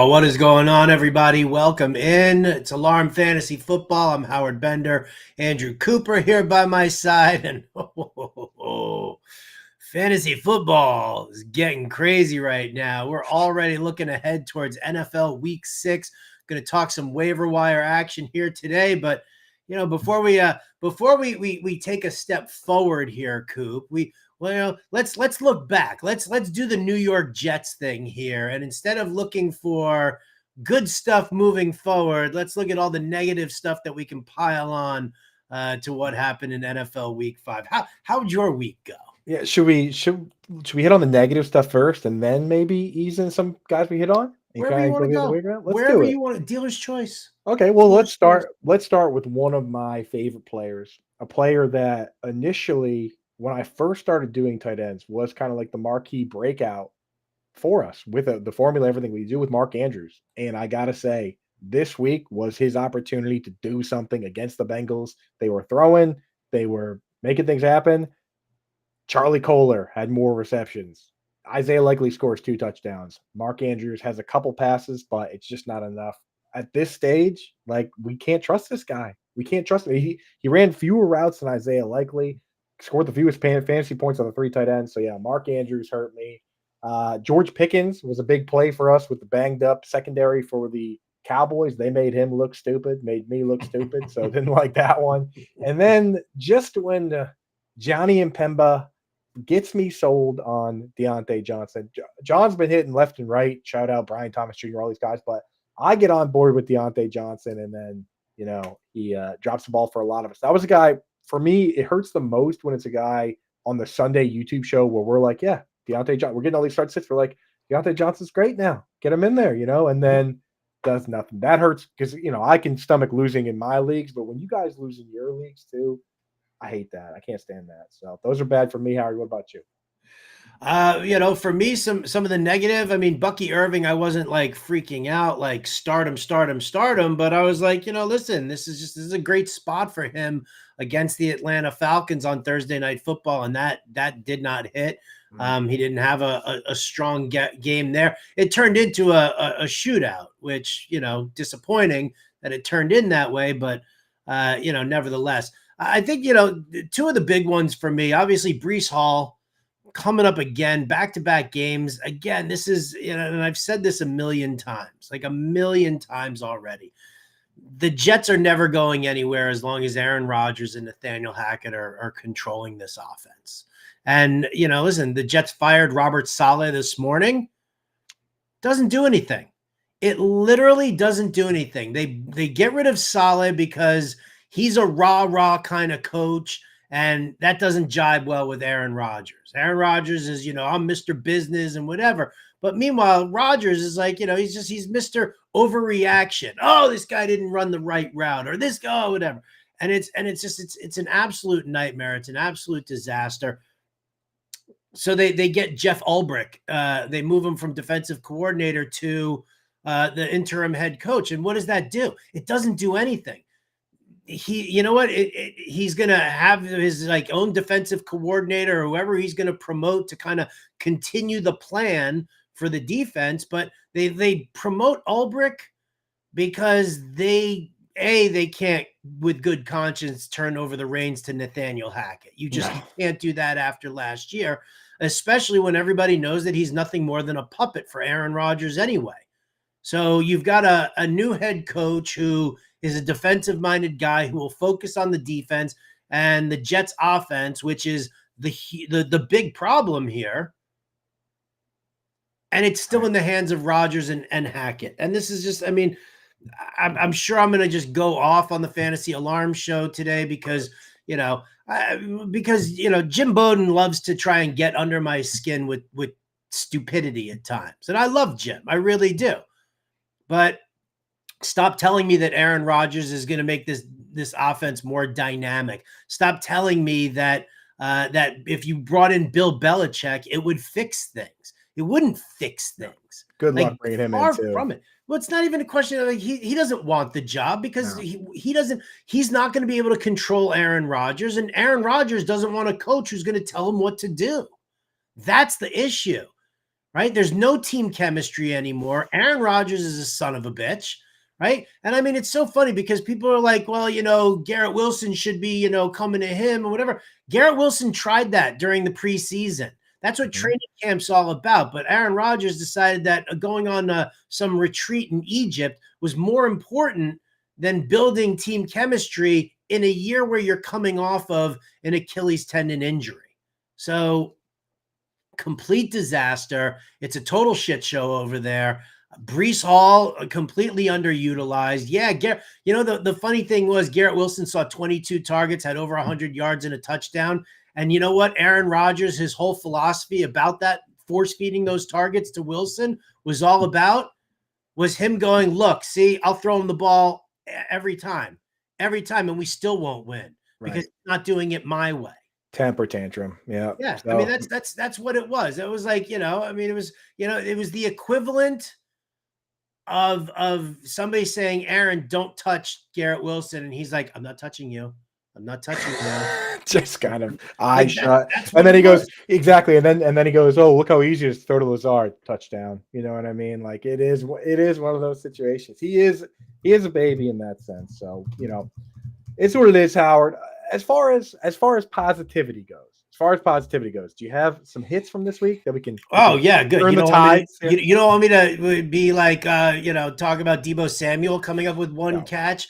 Oh, what is going on, everybody? Welcome in. It's Alarm Fantasy Football. I'm Howard Bender. Andrew Cooper here by my side. And fantasy football is getting crazy right now. We're already looking ahead towards NFL Week 6. Going to talk some waiver wire action here today. But, before we take a step forward here, Coop, let's look back. Let's do the New York Jets thing here, and instead of looking for good stuff moving forward, let's look at all the negative stuff that we can pile on to what happened in NFL Week 5. How'd your week go? Yeah, should we hit on the negative stuff first and then maybe ease in some guys we hit on and Wherever you kind of want go to the other way go, around? Let's do wherever it. you want, dealer's choice. Okay, well let's Dealer's choice. start. Let's start with one of my favorite players, a player that initially, when I first started doing tight ends, was kind of like the marquee breakout for us with the formula, everything we do with Mark Andrews. And I gotta say, this week was his opportunity to do something against the Bengals. They were throwing, they were making things happen. Charlie Kohler had more receptions. Isaiah Likely scores 2 touchdowns. Mark Andrews has a couple passes, but it's just not enough. At this stage, like, we can't trust this guy. We can't trust him. He ran fewer routes than Isaiah Likely, scored the fewest fantasy points on the 3 tight ends. So yeah, Mark Andrews hurt me. George Pickens was a big play for us with the banged up secondary for the Cowboys. They made him look stupid, made me look stupid. So didn't like that one. And then just when Johnny and Pemba gets me sold on Deontay Johnson. John's been hitting left and right. Shout out Brian Thomas Jr., all these guys. But I get on board with Deontay Johnson, and then, he drops the ball for a lot of us. That was a guy, for me, it hurts the most when it's a guy on the Sunday YouTube show where we're like, yeah, Deontay Johnson, we're getting all these start sits. We're like, Deontay Johnson's great now. Get him in there, and then does nothing. That hurts because, I can stomach losing in my leagues, but when you guys lose in your leagues too, I hate that. I can't stand that. So those are bad for me. Howard, what about you? For me, some of the negative. I mean, Bucky Irving, I wasn't like freaking out, like start him, but I was like, listen, this is a great spot for him against the Atlanta Falcons on Thursday Night Football, and that did not hit. He didn't have a strong game there. It turned into a shootout, which, disappointing that it turned in that way, but nevertheless, I think, two of the big ones for me, obviously Breece Hall coming up again, back-to-back games. Again, this is, and I've said this a million times, like a million times already. The Jets are never going anywhere as long as Aaron Rodgers and Nathaniel Hackett are controlling this offense. And, listen, the Jets fired Robert Saleh this morning. Doesn't do anything. It literally doesn't do anything. They get rid of Saleh because he's a rah kind of coach, and that doesn't jibe well with Aaron Rodgers. Aaron Rodgers is, I'm Mr. Business and whatever. But meanwhile, Rodgers is like, he's Mr. Overreaction. Oh, this guy didn't run the right route, or this guy, whatever. And it's an absolute nightmare. It's an absolute disaster. So they get Jeff Ulbrich. They move him from defensive coordinator to the interim head coach. And what does that do? It doesn't do anything. He's going to have his own defensive coordinator or whoever he's going to promote to kind of continue the plan for the defense. But they promote Ulbrich because they can't, with good conscience, turn over the reins to Nathaniel Hackett. You can't do that after last year, especially when everybody knows that he's nothing more than a puppet for Aaron Rodgers anyway. So you've got a new head coach who is a defensive-minded guy who will focus on the defense, and the Jets' offense, which is the big problem here. And it's still in the hands of Rodgers and Hackett. And this is just, I'm sure I'm going to just go off on the Fantasy Alarm show today because Jim Bowden loves to try and get under my skin with stupidity at times. And I love Jim. I really do. But stop telling me that Aaron Rodgers is going to make this offense more dynamic. Stop telling me that if you brought in Bill Belichick, it would fix things. It wouldn't fix things. Good luck bringing him in far too. from it. Well, it's not even a question of he doesn't want the job because he's not going to be able to control Aaron Rodgers, and Aaron Rodgers doesn't want a coach who's going to tell him what to do. That's the issue. right? There's no team chemistry anymore. Aaron Rodgers is a son of a bitch, right? And I mean, it's so funny because people are like, well, Garrett Wilson should be, coming to him or whatever. Garrett Wilson tried that during the preseason. That's what Mhm. training camp's all about. But Aaron Rodgers decided that going on some retreat in Egypt was more important than building team chemistry in a year where you're coming off of an Achilles tendon injury. So complete disaster. It's a total shit show over there. Brees Hall completely underutilized. Yeah, the funny thing was Garrett Wilson saw 22 targets, had over 100 yards and a touchdown. And you know what? Aaron Rodgers, his whole philosophy about that, force feeding those targets to Wilson, was all about was him going, look, see, I'll throw him the ball every time, and we still won't win because Right. he's not doing it my way. Temper tantrum. Yeah. Yeah, I mean So that's what it was. It was like, I mean, it was the equivalent of somebody saying, Aaron, don't touch Garrett Wilson, and he's like, I'm not touching you. I'm not touching you. just kind of eye Like shut. that's And what then it he goes, was. exactly. And then he goes, oh, look how easy it is to throw to Lazard, touchdown. You know what I mean? Like it is one of those situations. He is a baby in that sense. So, it's what it is, Howard. As far as positivity goes, do you have some hits from this week that we can Oh yeah, good. turn You the don't want me to tides here? you don't want me to be like talk about Debo Samuel coming up with one No. catch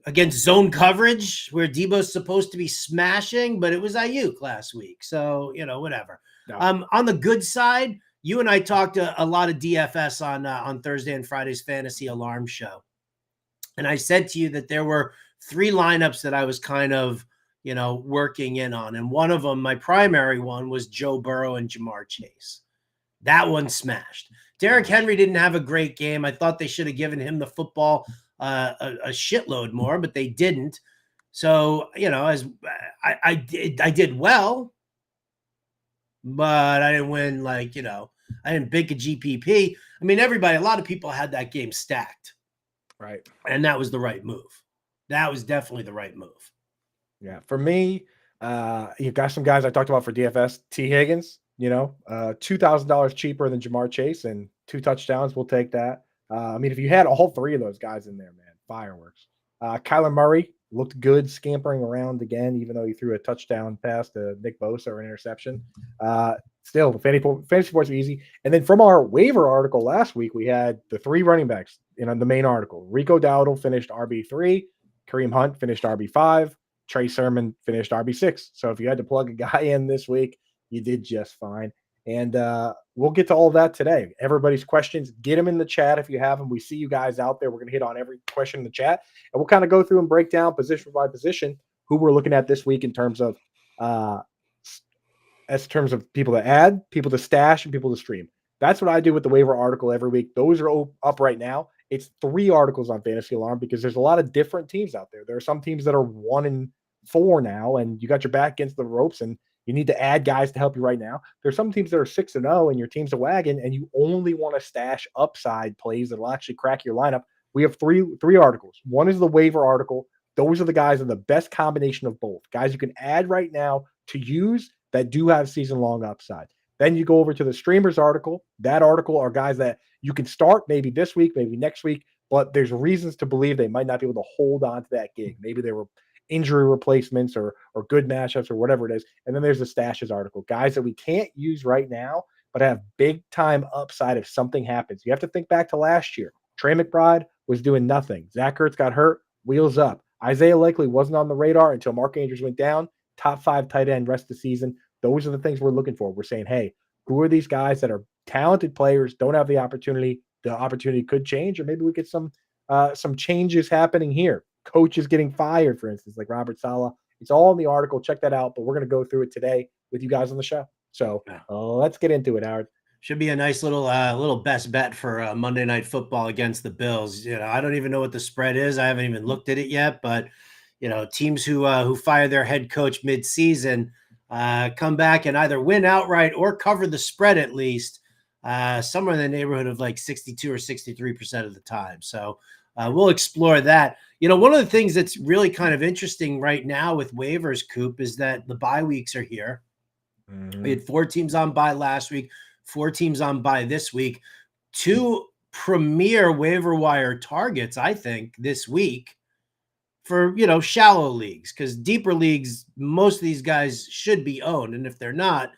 against zone coverage where Debo's supposed to be smashing, but it was Ayuk last week. So, whatever. No. On the good side, you and I talked a lot of DFS on Thursday and Friday's fantasy alarm show. And I said to you that there were three lineups that I was kind of, working in on. And one of them, my primary one, was Joe Burrow and Jamar Chase. That one smashed. Derrick Henry didn't have a great game. I thought they should have given him the football a shitload more, but they didn't. So, as I did well, but I didn't win I didn't bake a GPP. I mean, a lot of people had that game stacked. Right. And that was the right move. That was definitely the right move. Yeah. For me, you got some guys I talked about for DFS. T. Higgins, $2,000 cheaper than Jamar Chase and 2 touchdowns. We'll take that. I mean, if you had all 3 of those guys in there, man, fireworks. Kyler Murray looked good scampering around again, even though he threw a touchdown pass to Nick Bosa or an interception. Still, the fantasy sports are easy. And then from our waiver article last week, we had the 3 running backs in the main article. Rico Dowdle finished RB3. Kareem Hunt finished RB5. Trey Sermon finished RB6. So if you had to plug a guy in this week, you did just fine. And we'll get to all of that today. Everybody's questions, get them in the chat if you have them. We see you guys out there. We're going to hit on every question in the chat. And we'll kind of go through and break down position by position who we're looking at this week in terms of people to add, people to stash, and people to stream. That's what I do with the waiver article every week. Those are up right now. It's 3 articles on Fantasy Alarm because there's a lot of different teams out there. There are some teams that are 1-4 now, and you got your back against the ropes, and you need to add guys to help you right now. There's some teams that are 6-0, and your team's a wagon, and you only want to stash upside plays that will actually crack your lineup. We have three articles. One is the waiver article. Those are the guys in the best combination of both. Guys you can add right now to use that do have season-long upside. Then you go over to the streamers article. That article are guys that you can start maybe this week, maybe next week, but there's reasons to believe they might not be able to hold on to that gig. Maybe they were injury replacements or good matchups or whatever it is. And then there's the stashes article, guys that we can't use right now, but have big time upside if something happens. You have to think back to last year. Trey McBride was doing nothing. Zach Ertz got hurt, wheels up. Isaiah Likely wasn't on the radar until Mark Andrews went down. Top 5 tight end rest of the season. Those are the things we're looking for. We're saying, hey, who are these guys that are talented players, don't have the opportunity? The opportunity could change, or maybe we get some changes happening here. Coaches getting fired, for instance, like Robert Saleh. It's all in the article. Check that out. But we're going to go through it today with you guys on the show. So let's get into it, Howard. Should be a nice little best bet for Monday Night Football against the Bills. I don't even know what the spread is. I haven't even looked at it yet. But teams who fire their head coach mid-season come back and either win outright or cover the spread at least somewhere in the neighborhood of like 62 or 63% of the time. So we'll explore that. One of the things that's really kind of interesting right now with waivers, Coop, is that the bye weeks are here. We had 4 teams on bye last week. 4 teams on bye this week. 2 premier waiver wire targets, I think, this week for, shallow leagues, because deeper leagues, most of these guys should be owned. And if they're not,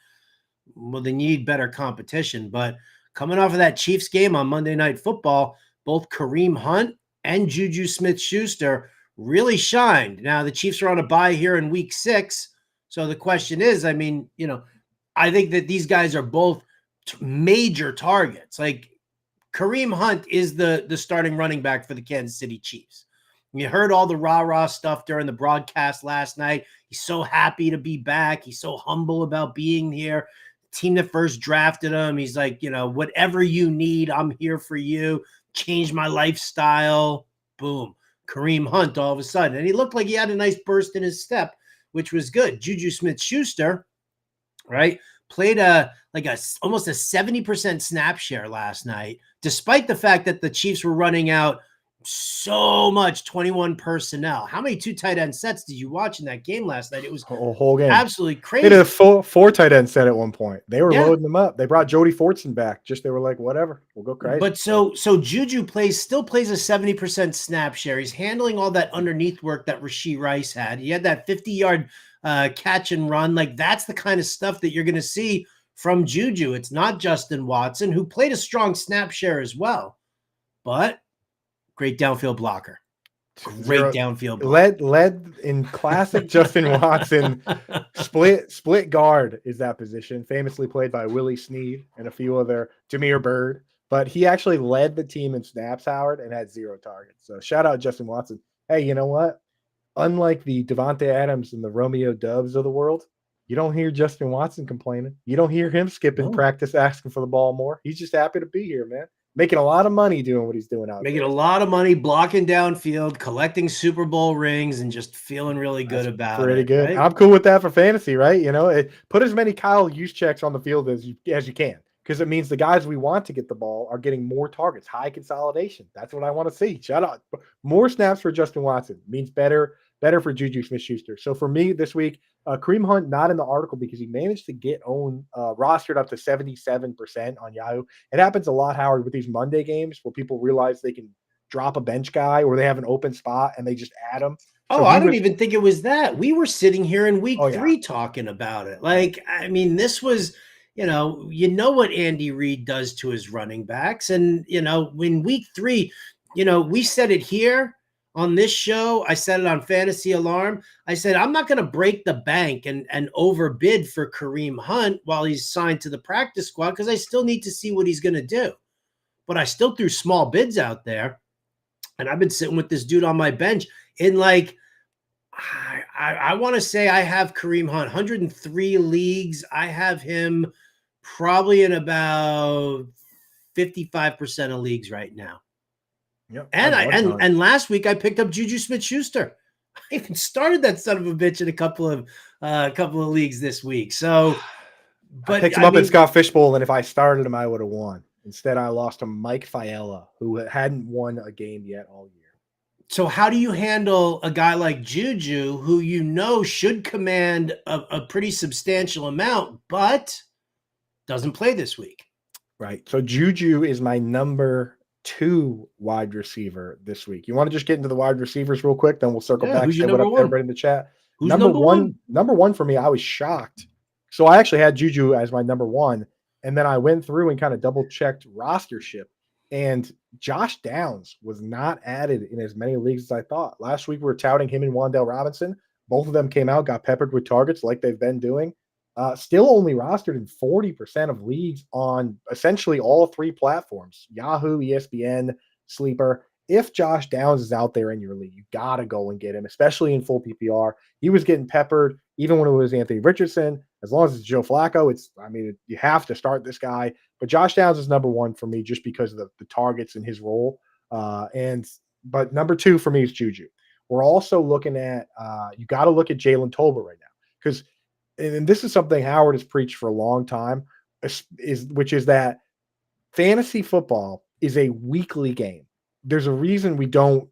well, they need better competition. But coming off of that Chiefs game on Monday Night Football, both Kareem Hunt and Juju Smith-Schuster really shined. Now, the Chiefs are on a bye here in week 6. So the question is, I think that these guys are both major targets. Like, Kareem Hunt is the starting running back for the Kansas City Chiefs. You heard all the rah-rah stuff during the broadcast last night. He's so happy to be back. He's so humble about being here. The team that first drafted him, he's like, whatever you need, I'm here for you. Change my lifestyle. Boom. Kareem Hunt all of a sudden. And he looked like he had a nice burst in his step, which was good. Juju Smith-Schuster, right, played almost a 70% snap share last night, despite the fact that the Chiefs were running out so much 21 personnel. How many 2 tight end sets did you watch in that game last night? It was a whole game. Absolutely crazy. They did a four tight end set at one point. They were loading them up. They brought Jody Fortson back. They were like, whatever, we'll go crazy. But so Juju still plays a 70% snap share. He's handling all that underneath work that Rashee Rice had. He had that 50-yard catch and run. Like, that's the kind of stuff that you're going to see from Juju. It's not Justin Watson, who played a strong snap share as well, but great downfield blocker. Downfield blocker. Led in classic Justin Watson. Split guard is that position, famously played by Willie Snead and a few other, Jameer Byrd. But he actually led the team in snaps, Howard, and had 0 targets. So shout out Justin Watson. Hey, you know what? Unlike the Devontae Adams and the Romeo Doubs of the world, you don't hear Justin Watson complaining. You don't hear him skipping practice, asking for the ball more. He's just happy to be here, man. Making a lot of money doing what he's doing out there. Making a lot of money, blocking downfield, collecting Super Bowl rings, and just feeling really good about it. Pretty good. Right? I'm cool with that for fantasy, right? Put as many Kyle Juszczyks on the field as you can, because it means the guys we want to get the ball are getting more targets, high consolidation. That's what I want to see. Shout out. More snaps for Justin Watson means better for Juju Smith-Schuster. So for me this week, Kareem Hunt not in the article because he managed to get rostered up to 77% on Yahoo. It happens a lot, Howard, with these Monday games where people realize they can drop a bench guy or they have an open spot and they just add him. So I don't even think it was that. We were sitting here in week 3 talking about it. Like, this was, what Andy Reid does to his running backs. And, in week 3, we said it here on this show. I said it on Fantasy Alarm. I said, I'm not going to break the bank and overbid for Kareem Hunt while he's signed to the practice squad, because I still need to see what he's going to do. But I still threw small bids out there. And I've been sitting with this dude on my bench in I want to say I have Kareem Hunt, 103 leagues. I have him probably in about 55% of leagues right now. Yep. And last week I picked up Juju Smith-Schuster. I even started that son of a bitch in a couple of leagues this week. So, but I picked him up in Scott Fishbowl, and if I started him, I would have won. Instead, I lost to Mike Fiella, who hadn't won a game yet all year. So how do you handle a guy like Juju, who should command a pretty substantial amount, but doesn't play this week? Right. So Juju is my number 2 wide receiver this week. You want to just get into the wide receivers real quick, then we'll circle back and say what up to everybody in the chat. Who's number one? Number one for me, I was shocked. So I actually had Juju as my number 1, and then I went through and kind of double-checked rostership, and Josh Downs was not added in as many leagues as I thought. Last week we were touting him and Wan'Dale Robinson. Both of them came out, got peppered with targets like they've been doing. Still only rostered in 40% of leagues on essentially all 3 platforms, Yahoo, ESPN, Sleeper. If Josh Downs is out there in your league, you got to go and get him, especially in full PPR. He was getting peppered even when it was Anthony Richardson. As long as it's Joe Flacco, you have to start this guy. But Josh Downs is number 1 for me just because of the targets and his role. But number 2 for me is Juju. We're also looking at you got to look at Jalen Tolbert right now, because and this is something Howard has preached for a long time, which is that fantasy football is a weekly game. There's a reason we don't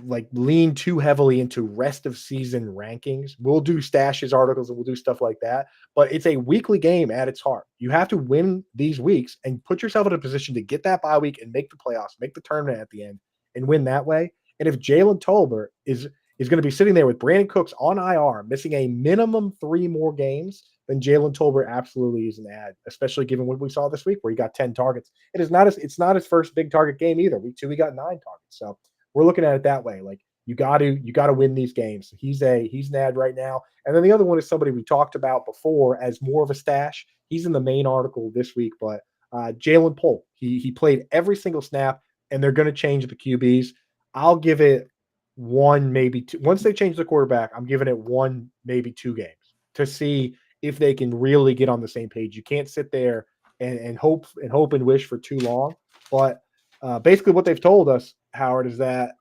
like lean too heavily into rest of season rankings. We'll do stashes articles and we'll do stuff like that, but it's a weekly game at its heart. You have to win these weeks and put yourself in a position to get that bye week and make the playoffs, make the tournament at the end, and win that way. And if Jalen Tolbert is going to be sitting there with Brandon Cooks on IR, missing a minimum 3 more games, then Jalen Tolbert absolutely is an ad, especially given what we saw this week where he got 10 targets. It's not his first big target game either. Week 2, he got 9 targets. So we're looking at it that way. Like you got to win these games. He's an ad right now. And then the other one is somebody we talked about before as more of a stash. He's in the main article this week, but Jalen Polk. He played every single snap, and they're going to change the QBs. I'll give it 1, maybe 2. Once they change the quarterback, I'm giving it 1, maybe 2 games to see if they can really get on the same page. You can't sit there and hope and wish for too long. But basically what they've told us, Howard, is that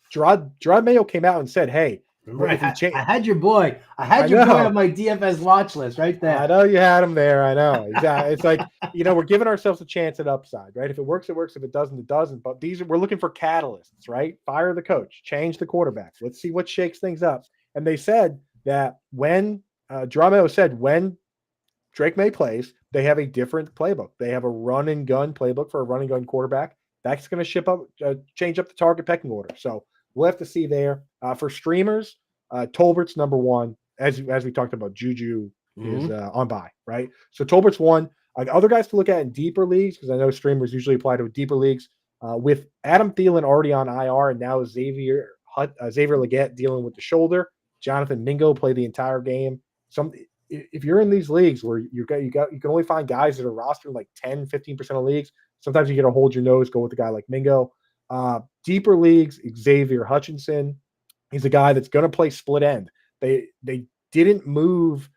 Gerard Mayo came out and said, hey, right. I had your boy. I had your boy on my DFS watch list right there. I know you had him there. I know. Exactly. It's like, we're giving ourselves a chance at upside, right? If it works, it works. If it doesn't, it doesn't. But we're looking for catalysts, right? Fire the coach, change the quarterback. Let's see what shakes things up. And they said that when Gerard Mayo said when Drake May plays, they have a different playbook. They have a run and gun playbook for a run and gun quarterback. That's going to change up the target pecking order. So we'll have to see there. For streamers, Tolbert's number 1. As we talked about, Juju is on bye, right? So Tolbert's 1. Other guys to look at in deeper leagues, because I know streamers usually apply to deeper leagues, with Adam Thielen already on IR and now Xavier Legette dealing with the shoulder. Jonathan Mingo played the entire game. If you're in these leagues where you can only find guys that are rostered in like 10, 15% of leagues, sometimes you got to hold your nose, go with a guy like Mingo. Deeper leagues, Xavier Hutchinson. He's a guy that's going to play split end. They didn't move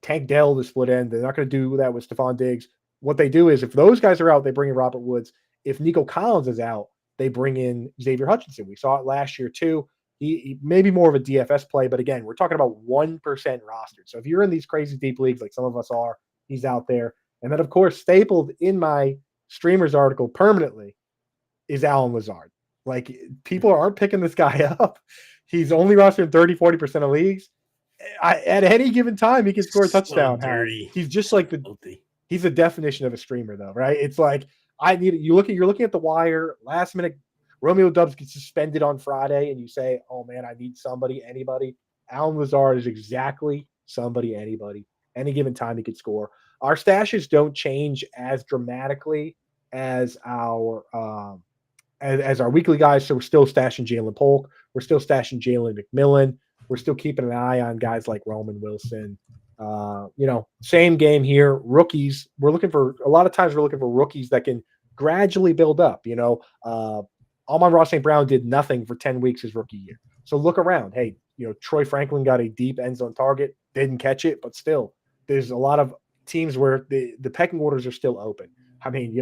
Tank Dell to split end. They're not going to do that with Stephon Diggs. What they do is if those guys are out, they bring in Robert Woods. If Nico Collins is out, they bring in Xavier Hutchinson. We saw it last year too. He may be more of a DFS play, but again, we're talking about 1% rostered. So if you're in these crazy deep leagues like some of us are, he's out there. And then, of course, stapled in my streamers article permanently is Allen Lazard. Like, people aren't picking this guy up. He's only rostered in 30, 40% of leagues. At any given time, he can score a touchdown. Dirty. He's just like he's the definition of a streamer, though, right? It's like you're looking at the wire, last minute. Romeo Doubs gets suspended on Friday, and you say, oh, man, I need somebody, anybody. Allen Lazard is exactly somebody, anybody. Any given time he could score. Our stashes don't change as dramatically as our weekly guys, so we're still stashing Jalen Polk. We're still stashing Jalen McMillan. We're still keeping an eye on guys like Roman Wilson. Same game here. Rookies, we're looking for rookies that can gradually build up. Amon-Ra St. Brown did nothing for 10 weeks his rookie year. So look around. Hey, Troy Franklin got a deep end zone target, didn't catch it, but still, there's a lot of teams where the pecking orders are still open. I mean,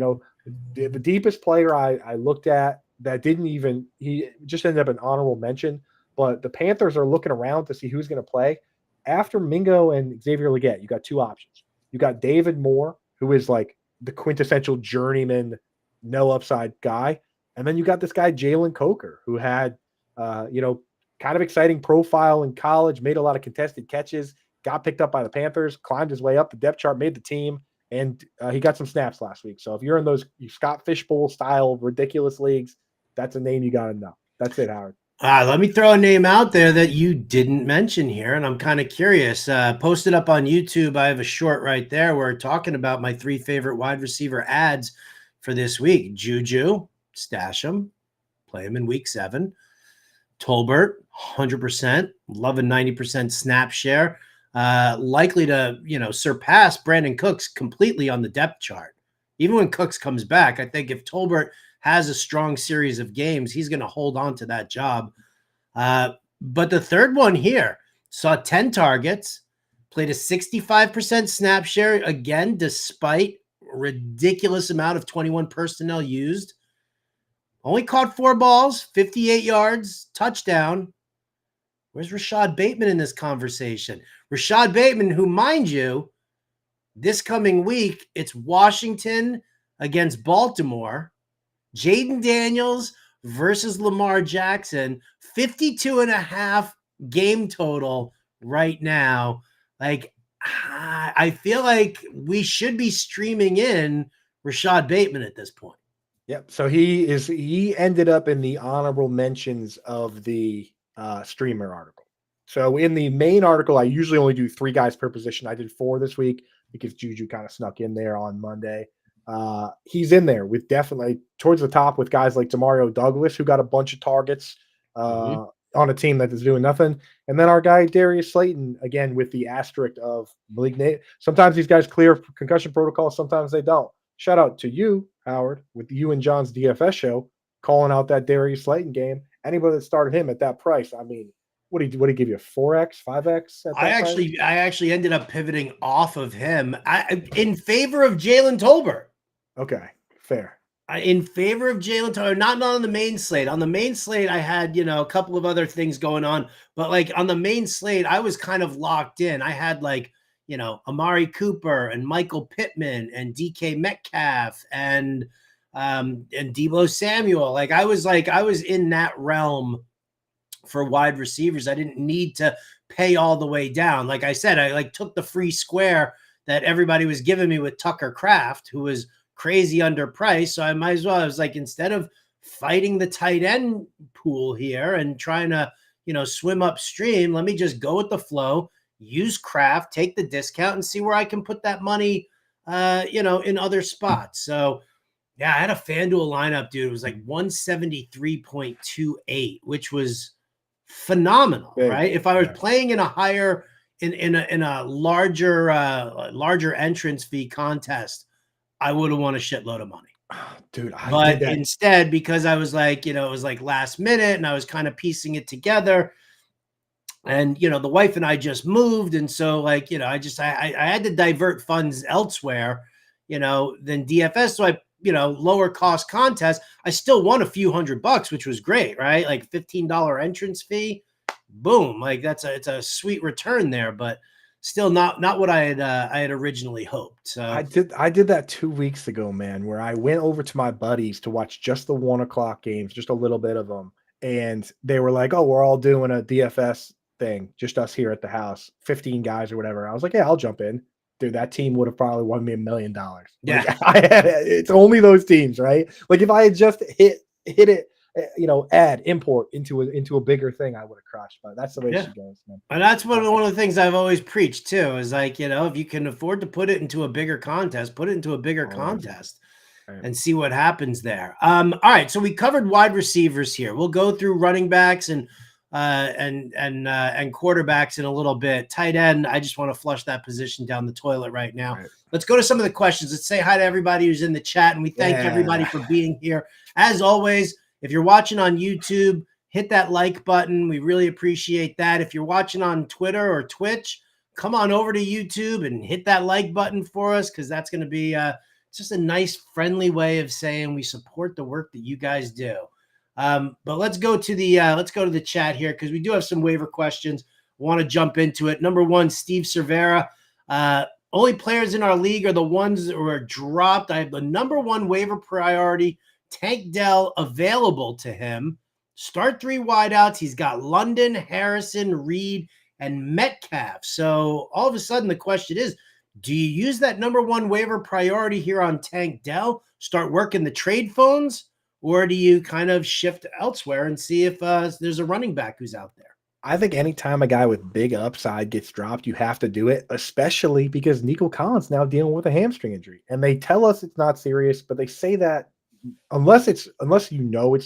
the deepest player I looked at that he just ended up an honorable mention, but the Panthers are looking around to see who's going to play. After Mingo and Xavier Legette, you got 2 options. You got David Moore, who is like the quintessential journeyman, no upside guy. And then you got this guy, Jalen Coker, who had, kind of exciting profile in college, made a lot of contested catches, got picked up by the Panthers, climbed his way up the depth chart, made the team, and he got some snaps last week. So if you're in those Scott Fishbowl style ridiculous leagues, that's a name you got to know. That's it, Howard. Let me throw a name out there that you didn't mention here, and I'm kind of curious. Posted up on YouTube, I have a short right there where we're talking about my 3 favorite wide receiver ads for this week. Juju, stash him, play him in week 7. Tolbert, 100%, love a 90% snap share. Likely to, surpass Brandon Cooks completely on the depth chart. Even when Cooks comes back, I think if Tolbert has a strong series of games, he's going to hold on to that job. But the third one here saw 10 targets, played a 65% snap share, again, despite ridiculous amount of 21 personnel used. Only caught 4 balls, 58 yards, touchdown. Where's Rashad Bateman in this conversation? Rashad Bateman, who, mind you, this coming week, it's Washington against Baltimore. Jaden Daniels versus Lamar Jackson, 52.5 game total right now. Like, I feel like we should be streaming in Rashad Bateman at this point. Yep. So he ended up in the honorable mentions of the streamer article. So in the main article, I usually only do 3 guys per position. I did 4 this week because Juju kind of snuck in there on Monday. He's in there with definitely towards the top with guys like Demario Douglas, who got a bunch of targets on a team that is doing nothing. And then our guy Darius Slayton, again, with the asterisk of malignant. Sometimes these guys clear concussion protocol, sometimes they don't. Shout out to you, Howard, with you and John's DFS show, calling out that Darius Slayton game. Anybody that started him at that price, I mean, what did he give you? 4x, 5x? I actually ended up pivoting off of him in favor of Jalen Tolbert. Okay, fair. In favor of Jalen Tolbert, not on the main slate. On the main slate, I had a couple of other things going on, but like on the main slate, I was kind of locked in. I had like Amari Cooper and Michael Pittman and DK Metcalf and Deebo Samuel. Like I was in that realm for wide receivers. I didn't need to pay all the way down. Like I said, I took the free square that everybody was giving me with Tucker Kraft, who was crazy underpriced. So I might as well, I was like, instead of fighting the tight end pool here and trying to, swim upstream, let me just go with the flow, use Kraft, take the discount and see where I can put that money, in other spots. So yeah, I had a FanDuel lineup, dude. It was like 173.28, which was phenomenal, right? If I was playing in a higher, in a larger entrance fee contest, I would have won a shitload of money. Dude, but instead, because I was like, it was like last minute and I was kind of piecing it together. And, the wife and I just moved. And so like, I had to divert funds elsewhere, than DFS. So I, lower cost contest, I still won a few $100, which was great, right? Like $15 entrance fee. Boom. Like it's a sweet return there, but still not what I had originally hoped. So I did that 2 weeks ago, man, where I went over to my buddies to watch just the 1:00 games, just a little bit of them. And they were like, "Oh, we're all doing a DFS thing, just us here at the house, 15 guys or whatever." I was like, "Yeah, I'll jump in." Dude, that team would have probably won me $1 million. Yeah. Like, it's only those teams, right? Like if I had just hit it, add import into a bigger thing, I would have crushed. But that's the way she goes, man. And that's one of the things I've always preached too, is like, if you can afford to put it into a bigger contest, put it into a bigger contest and see what happens there. All right. So we covered wide receivers here. We'll go through running backs and quarterbacks in a little bit. Tight end, I just want to flush that position down the toilet right now. Let's go to some of the questions. Let's say hi to everybody who's in the chat, and we thank everybody for being here. As always, if you're watching on YouTube, hit that like button. We really appreciate that. If you're watching on Twitter or Twitch, come on over to YouTube and hit that like button for us, because that's going to be just a nice, friendly way of saying we support the work that you guys do. But let's go to the chat here, because we do have some waiver questions. Want to jump into it. Number one, Steve Cervera. Only players in our league are the ones that were dropped. I have the number one waiver priority, Tank Dell, available to him. Start 3 wideouts. He's got London, Harrison, Reed, and Metcalf. So all of a sudden the question is, do you use that number one waiver priority here on Tank Dell, start working the trade phones, or do you kind of shift elsewhere and see if there's a running back who's out there? I think anytime a guy with big upside gets dropped, you have to do it, especially because Nico Collins now dealing with a hamstring injury. And they tell us it's not serious, but they say that unless it's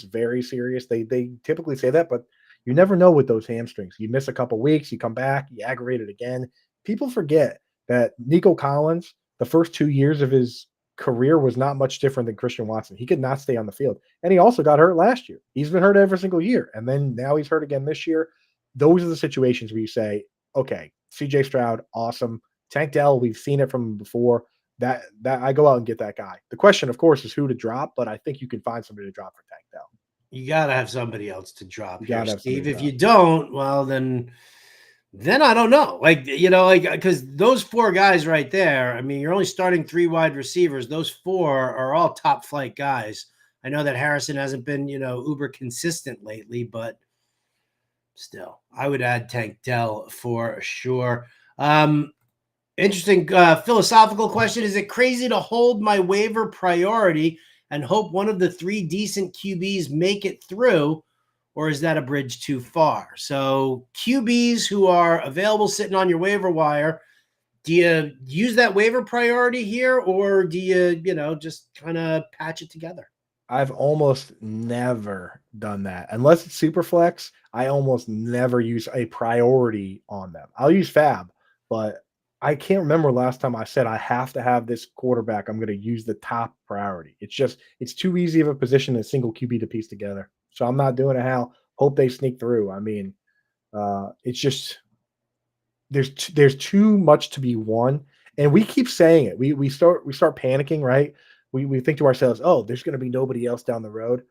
very serious, they typically say that, but you never know with those hamstrings. You miss a couple weeks, you come back, you aggravate it again. People forget that Nico Collins, the first 2 years of his career, was not much different than Christian Watson. He could not stay on the field. And he also got hurt last year. He's been hurt every single year. And then now he's hurt again this year. Those are the situations where you say, okay, CJ Stroud, awesome. Tank Dell, we've seen it from before. That I go out and get that guy. The question, of course, is who to drop, but I think you can find somebody to drop for Tank Dell. You got to have somebody else to drop here, Steve. If you don't, well, then I don't know. Because those 4 guys right there, I mean, you're only starting 3 wide receivers. Those 4 are all top flight guys. I know that Harrison hasn't been, uber consistent lately, but still, I would add Tank Dell for sure. Interesting philosophical question. Is it crazy to hold my waiver priority and hope one of the 3 decent QBs make it through, or is that a bridge too far? So QBs who are available sitting on your waiver wire, do you use that waiver priority here, or do you, just kind of patch it together? I've almost never done that. Unless it's super flex, I almost never use a priority on them. I'll use Fab, but I can't remember last time I said I have to have this quarterback. I'm going to use the top priority. It's too easy of a position in a single QB to piece together. So I'm not doing it. How hope they sneak through. I mean, it's just there's too much to be won, and we keep saying it. We start panicking, right? We think to ourselves, oh, there's going to be nobody else down the road.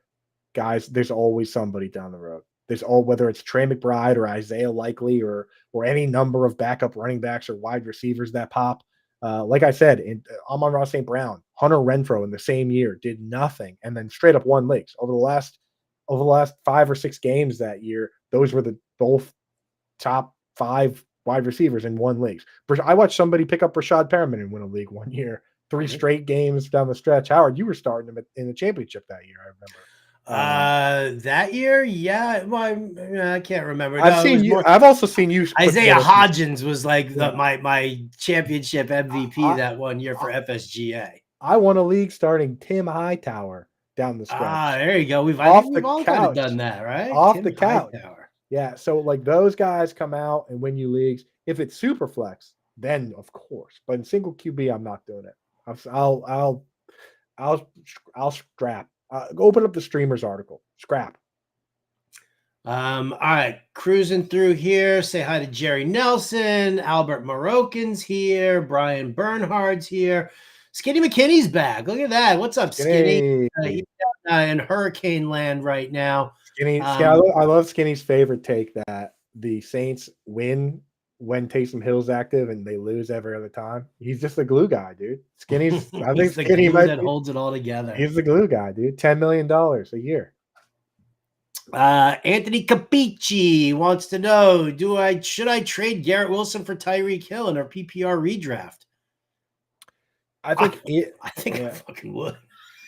Guys, there's always somebody down the road. There's all whether it's Trey McBride or Isaiah Likely or any number of backup running backs or wide receivers that pop. Like I said, Amon-Ra St. Brown, Hunter Renfrow in the same year did nothing and then straight up won leagues over the last 5 or 6 games that year. Those were the both top 5 wide receivers in one league. I watched somebody pick up Rashad Perriman and win a league one year. 3 straight games down the stretch. Howard, you were starting him in the championship that year, I remember. That year, yeah. Well, I can't remember. I've also seen you. Isaiah Hodgins was like my championship MVP that one year for FSGA. I won a league starting Tim Hightower down the stretch. There you go. I think we've all kind of done that, right? Off Tim the couch. Hightower. Yeah. So like those guys come out and win you leagues. If it's super flex, then of course. But in single QB, I'm not doing it. I'll scrap. Open up the streamers article. Scrap. All right, cruising through here. Say hi to Jerry Nelson, Albert Moroccan's here, Brian Bernhard's here, Skinny McKinney's back. Look at that. What's up, Skinny? He's in hurricane land right now. Skinny, I love Skinny's favorite take that the Saints win when Taysom Hill's active and they lose every other time. He's just the glue guy, dude. Skinny's I think the Skinny glue that holds it all together. He's the glue guy, dude. $10 million a year. Anthony Capici wants to know, should I trade Garrett Wilson for Tyreek Hill in our PPR redraft? I think I fucking would.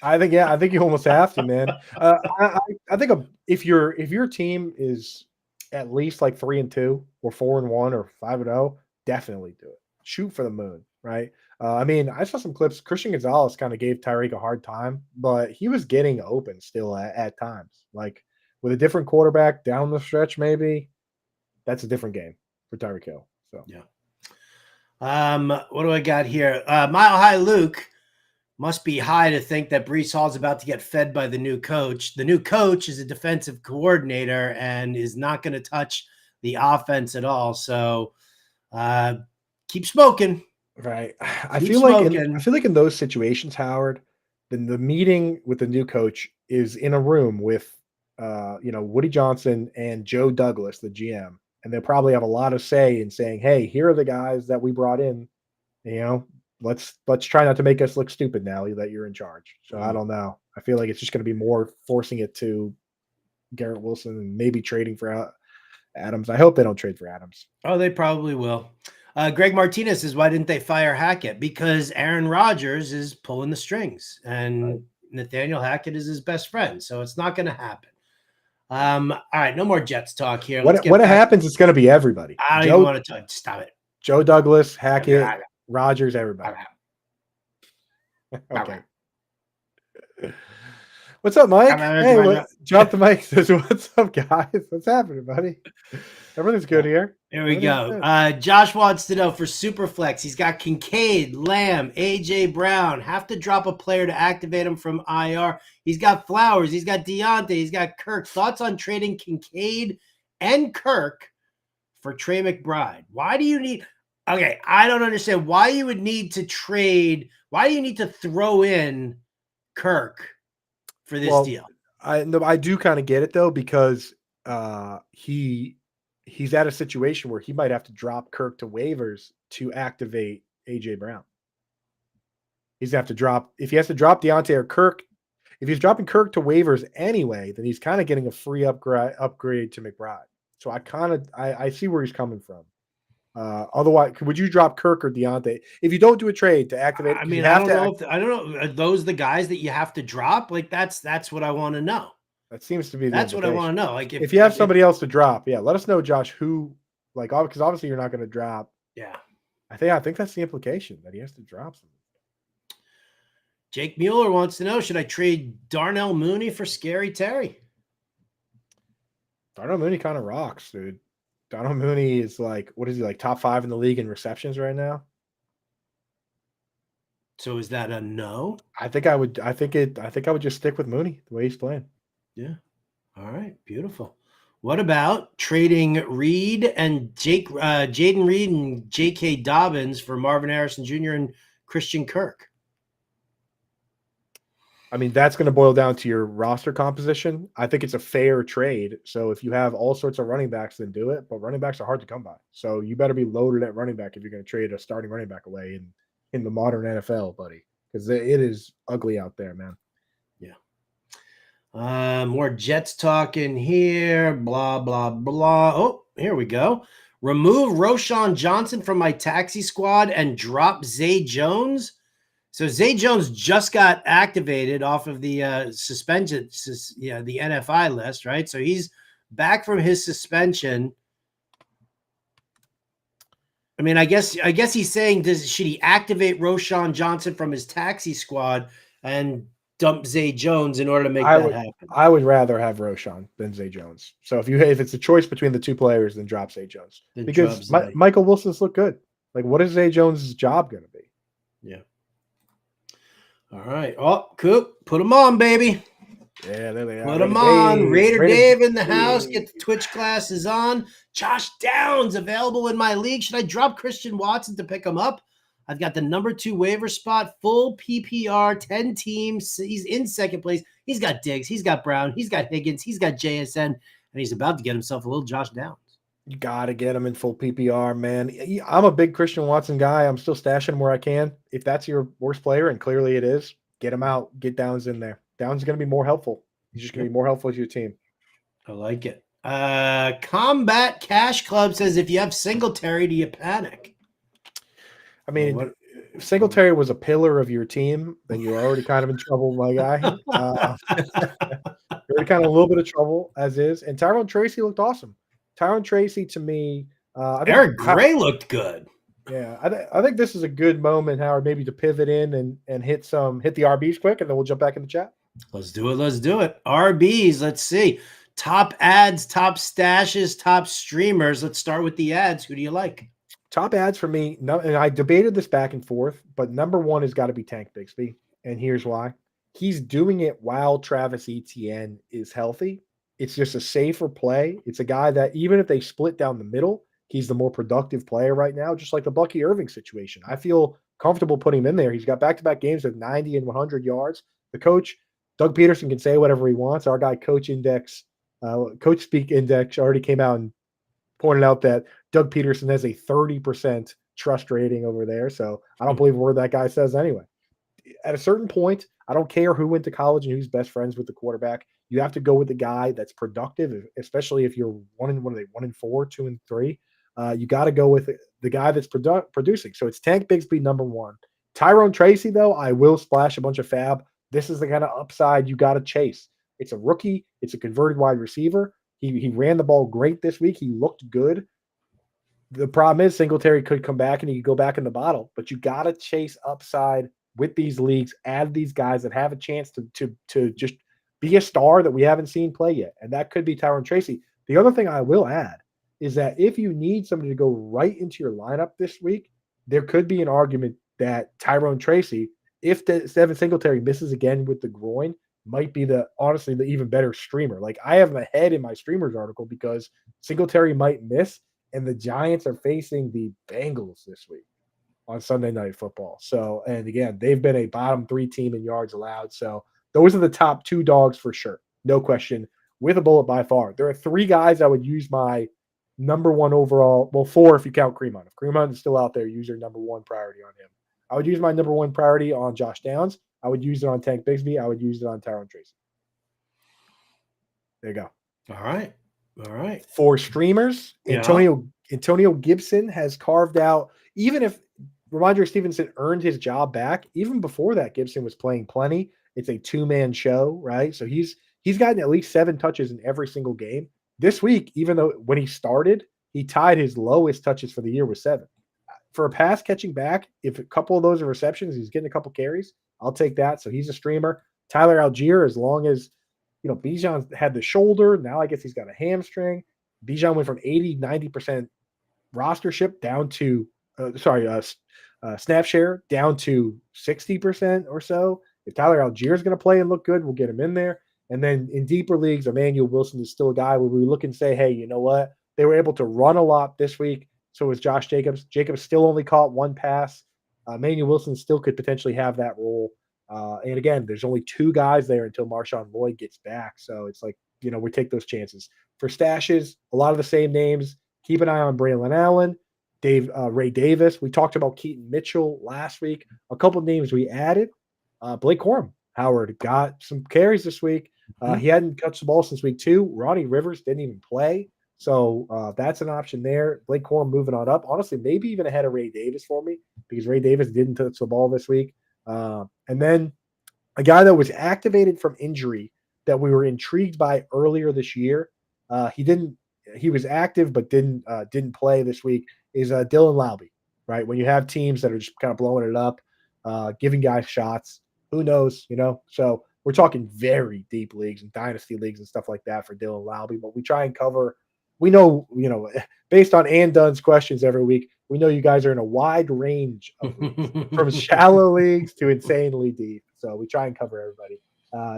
I think you almost have to, man. I think if your team is at least like 3-2 or 4-1 or 5-0, definitely do it. Shoot for the moon, right? I mean, I saw some clips. Christian Gonzalez kind of gave Tyreek a hard time, but he was getting open still at times. Like with a different quarterback down the stretch, maybe that's a different game for Tyreek Hill. So yeah. What do I got here? Mile High Luke must be high to think that Breece Hall's about to get fed by the new coach. The new coach is a defensive coordinator and is not going to touch the offense at all. So keep smoking. Right. I feel like in those situations, Howard, the meeting with the new coach is in a room with Woody Johnson and Joe Douglas, the GM, and they'll probably have a lot of say in saying, hey, here are the guys that we brought in. Let's try not to make us look stupid now that you're in charge. So I don't know. I feel like it's just going to be more forcing it to Garrett Wilson and maybe trading for Adams. I hope they don't trade for Adams. Oh, they probably will. Greg Martinez says, why didn't they fire Hackett? Because Aaron Rodgers is pulling the strings and Nathaniel Hackett is his best friend. So it's not going to happen. All right. No more Jets talk here. When it happens, it's going to be everybody. I don't even want to talk. Stop it. Joe Douglas, Hackett, Rodgers, everybody. Okay. What's up, Mike? Hey, drop the mic. Says, what's up, guys? What's happening, buddy? Everything's good here. Here we go. Josh wants to know for Superflex, he's got Kincaid, Lamb, AJ Brown. Have to drop a player to activate him from IR. He's got Flowers. He's got Deontay. He's got Kirk. Thoughts on trading Kincaid and Kirk for Trey McBride? Why do you need... Okay, I don't understand why you would need to trade. Why do you need to throw in Kirk for this deal? I do kind of get it, though, because he's at a situation where he might have to drop Kirk to waivers to activate AJ Brown. He's going to have to drop, if he has to drop Deontay or Kirk, if he's dropping Kirk to waivers anyway, then he's kind of getting a free upgrade to McBride. So I see where he's coming from. Otherwise, would you drop Kirk or Deontay if you don't do a trade to activate it? I Because you mean, I have don't to. know if I don't know. Are those the guys that you have to drop? Like that's what I want to know. That seems to be the That's what I want implication. to know. Like If you have if somebody else to drop, yeah, let us know, Josh. Who because obviously you're not going to drop. yeah. I think that's the implication that he has to drop some. Jake Mueller wants to know, should I trade Darnell Mooney for Scary Terry? Darnell Mooney kind of rocks, dude. Darnell Mooney is like, what is he, like top 5 in the league in receptions right now? So is that a no? I think I would just stick with Mooney the way he's playing. Yeah. All right. Beautiful. What about trading Reed and Jaden Reed and J.K. Dobbins for Marvin Harrison Jr. and Christian Kirk? I mean, that's going to boil down to your roster composition. I think it's a fair trade. So if you have all sorts of running backs, then do it. But running backs are hard to come by. So you better be loaded at running back if you're going to trade a starting running back away in the modern NFL, buddy, because it is ugly out there, man. Yeah. More Jets talk in here. Blah, blah, blah. Oh, here we go. Remove Roshan Johnson from my taxi squad and drop Zay Jones. So Zay Jones just got activated off of the suspension, the NFI list, right? So he's back from his suspension. I mean, I guess he's saying, should he activate Roshan Johnson from his taxi squad and dump Zay Jones in order to make that happen? I would rather have Roshan than Zay Jones. So if it's a choice between the two players, then drop Zay Jones because Michael Wilson's look good. Like, what is Zay Jones' job going to be? Yeah. All right. Oh, Coop, put them on, baby. Yeah, there they are. Put them on. Raider Dave in the house. Get the Twitch glasses on. Josh Downs available in my league. Should I drop Christian Watson to pick him up? I've got the number 2 waiver spot, full PPR, 10 teams. He's in second place. He's got Diggs. He's got Brown. He's got Higgins. He's got JSN. And he's about to get himself a little Josh Downs. You got to get him in full PPR, man. I'm a big Christian Watson guy. I'm still stashing him where I can. If that's your worst player, and clearly it is, get him out. Get Downs in there. Downs is going to be more helpful. He's just going to be more helpful to your team. I like it. Combat Cash Club says, if you have Singletary, do you panic? I mean, if Singletary was a pillar of your team, then you're already kind of in trouble, my guy. You're already kind of a little bit of trouble as is. And Tyrone Tracy looked awesome. Tyrone Tracy, to me, I think Eric Gray looked good. Yeah, I think this is a good moment, Howard, maybe to pivot in and hit the RBs quick, and then we'll jump back in the chat. Let's do it. RBs, let's see. Top ads, top stashes, top streamers. Let's start with the ads. Who do you like? Top ads for me, and I debated this back and forth, but number 1 has got to be Tank Bigsby, and here's why. He's doing it while Travis Etienne is healthy. It's just a safer play. It's a guy that even if they split down the middle, he's the more productive player right now, just like the Bucky Irving situation. I feel comfortable putting him in there. He's got back-to-back games of 90 and 100 yards. The coach, Doug Peterson, can say whatever he wants. Our guy, Coach Speak Index, already came out and pointed out that Doug Peterson has a 30% trust rating over there. So I don't believe a word that guy says anyway. At a certain point, I don't care who went to college and who's best friends with the quarterback. You have to go with the guy that's productive, especially if you're 1-4, 2-3. You got to go with the guy that's producing. So it's Tank Bigsby, number 1. Tyrone Tracy, though, I will splash a bunch of fab. This is the kind of upside you got to chase. It's a rookie. It's a converted wide receiver. He ran the ball great this week. He looked good. The problem is Singletary could come back and he could go back in the bottle. But you got to chase upside with these leagues. Add these guys that have a chance to just be a star that we haven't seen play yet. And that could be Tyrone Tracy. The other thing I will add is that if you need somebody to go right into your lineup this week, there could be an argument that Tyrone Tracy, if Devin Singletary misses again with the groin, might be honestly the even better streamer. Like, I have him ahead in my streamers article because Singletary might miss, and the Giants are facing the Bengals this week on Sunday Night Football. So, and again, they've been a bottom 3 team in yards allowed. So those are the top 2 dogs for sure. No question. With a bullet by far. There are 3 guys I would use my number 1 overall. Well, 4 if you count Kareem Hunt. If Kareem Hunt is still out there, use your number 1 priority on him. I would use my number 1 priority on Josh Downs. I would use it on Tank Bigsby. I would use it on Tyrone Tracy. There you go. All right. All right. For streamers, Yeah. Antonio Gibson has carved out, even if Ramondre Stevenson earned his job back, even before that, Gibson was playing plenty. It's a two-man show, right? So he's gotten at least 7 touches in every single game. This week, even though when he started, he tied his lowest touches for the year with 7. For a pass catching back, if a couple of those are receptions, he's getting a couple carries, I'll take that. So he's a streamer. Tyler Algier, as long as Bijan's had the shoulder. Now I guess he's got a hamstring. Bijan went from 80, 90% rostership down to, snap share down to 60% or so. If Tyler Algier is going to play and look good, we'll get him in there. And then in deeper leagues, Emmanuel Wilson is still a guy where we look and say, hey, you know what? They were able to run a lot this week. So was Josh Jacobs. Jacobs still only caught 1 pass. Emmanuel Wilson still could potentially have that role. And again, there's only 2 guys there until Marshawn Lloyd gets back. So it's like, we take those chances. For stashes, a lot of the same names. Keep an eye on Braylon Allen, Ray Davis. We talked about Keaton Mitchell last week. A couple of names we added. Blake Corum. Howard got some carries this week. He hadn't touched the ball since week 2. Ronnie Rivers didn't even play. So that's an option there. Blake Corum moving on up. Honestly, maybe even ahead of Ray Davis for me because Ray Davis didn't touch the ball this week. And then a guy that was activated from injury that we were intrigued by earlier this year. He was active but didn't play this week is Dylan Laube, right? When you have teams that are just kind of blowing it up, giving guys shots, who knows, So we're talking very deep leagues and dynasty leagues and stuff like that for Dylan Laube, but we try and cover. We know, based on Ann Dunn's questions every week, we know you guys are in a wide range of leagues, from shallow leagues to insanely deep. So we try and cover everybody.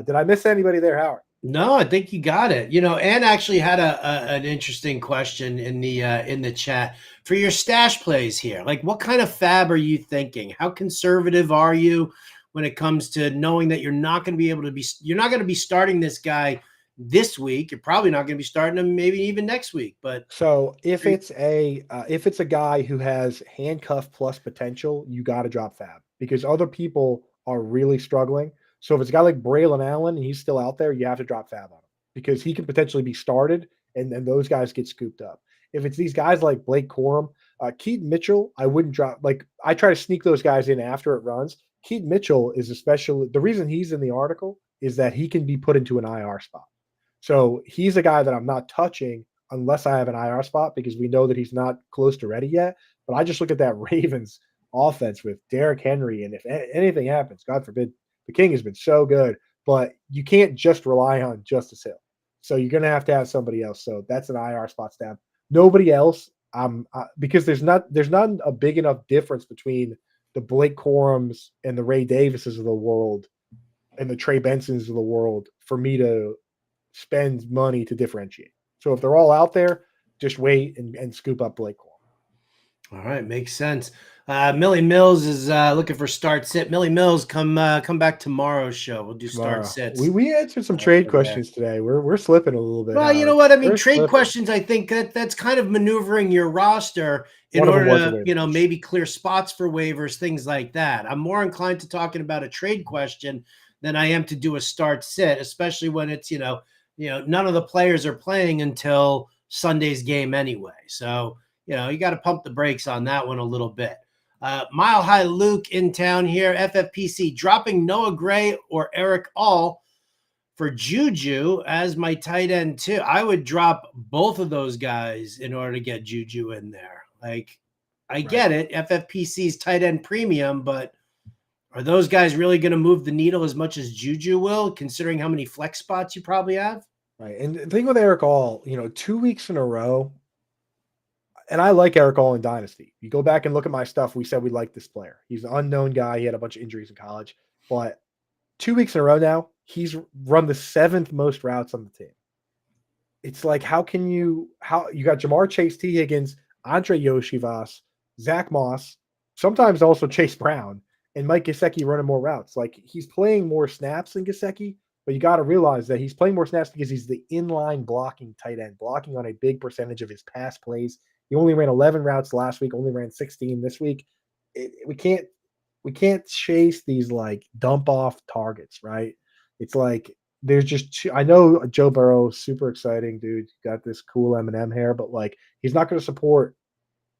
Did I miss anybody there, Howard? No, I think you got it. Ann actually had an interesting question in the chat for your stash plays here. Like, what kind of fab are you thinking? How conservative are you when it comes to knowing that you're not going to be starting this guy this week? You're probably not going to be starting him maybe even next week. But so if it's a guy who has handcuff plus potential, you got to drop fab because other people are really struggling. So if it's a guy like Braylon Allen and he's still out there, you have to drop fab on him because he can potentially be started and then those guys get scooped up. If it's these guys like Blake Corum, Keaton Mitchell, I wouldn't drop. Like I try to sneak those guys in after it runs. Keaton Mitchell is especially the reason he's in the article is that he can be put into an IR spot. So he's a guy that I'm not touching unless I have an IR spot because we know that he's not close to ready yet. But I just look at that Ravens offense with Derrick Henry, and if anything happens, God forbid, the King has been so good, but you can't just rely on Justice Hill. So you're going to have somebody else. So that's an IR spot stab. Nobody else, because there's not a big enough difference between the Blake Corums and the Ray Davises of the world and the Trey Bensons of the world for me to spend money to differentiate. So if they're all out there, just wait and scoop up Blake Corum. All right, makes sense. Millie Mills is looking for start sit. Millie Mills, come back tomorrow's show. We'll do start sits. We answered some trade questions today. We're slipping a little bit. Well, Howard. you know what I mean. We're trade slipping. Questions. I think that's kind of maneuvering your roster in order to maybe clear spots for waivers, things like that. I'm more inclined to talking about a trade question than I am to do a start sit, especially when it's none of the players are playing until Sunday's game anyway. So you got to pump the brakes on that one a little bit. Mile High Luke in town here. FFPC dropping Noah Gray or Eric All for Juju as my tight end too. I would drop both of those guys in order to get Juju in there. Like, I get it. FFPC's tight end premium, but are those guys really going to move the needle as much as Juju will, considering how many flex spots you probably have? Right. And the thing with Eric All, 2 weeks in a row, and I like Eric All in Dynasty. You go back and look at my stuff, we said we like this player. He's an unknown guy. He had a bunch of injuries in college. But 2 weeks in a row now, he's run the 7th most routes on the team. It's like, how you got Jamar Chase, T. Higgins, Andre Yoshivas, Zach Moss, sometimes also Chase Brown, and Mike Gesicki running more routes. Like, he's playing more snaps than Gesicki, but you got to realize that he's playing more snaps because he's the inline blocking tight end, blocking on a big percentage of his pass plays. He only ran 11 routes last week, only ran 16 this week. We can't we can't chase these like dump off targets, right? It's like there's just I know Joe Burrow, super exciting dude, got this cool M&M hair, but like he's not going to support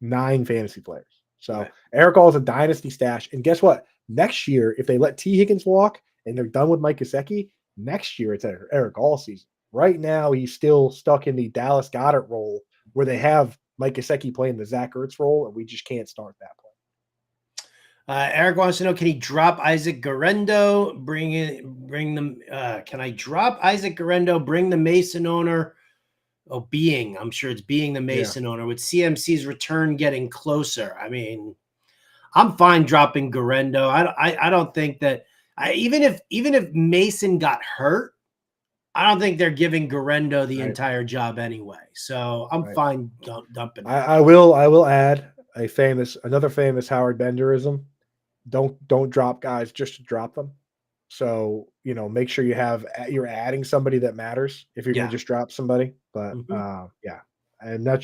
9 fantasy players. So Right. Eric All is a dynasty stash, and guess what? Next year, if they let T Higgins walk and they're done with Mike Gesicki, next year it's Eric All season. Right now, he's still stuck in the Dallas Goedert role where they have Mike Gesicki playing the Zach Ertz role, and we just can't start that play. Eric wants to know: can he drop Isaac Garendo? Bring them. Can I drop Isaac Garendo? Bring the Mason owner. Oh, I'm sure it's being the Yeah, Mason owner with CMC's return getting closer. I mean, I'm fine dropping Garendo. I don't think that even if Mason got hurt, I don't think they're giving Garendo the right, entire job anyway. So I'm right. fine dumping him. I will add another famous Howard Benderism. Don't drop guys just to drop them. So, make sure you're adding somebody that matters if you're going to Yeah. just drop somebody. But Mhm. yeah, I'm not.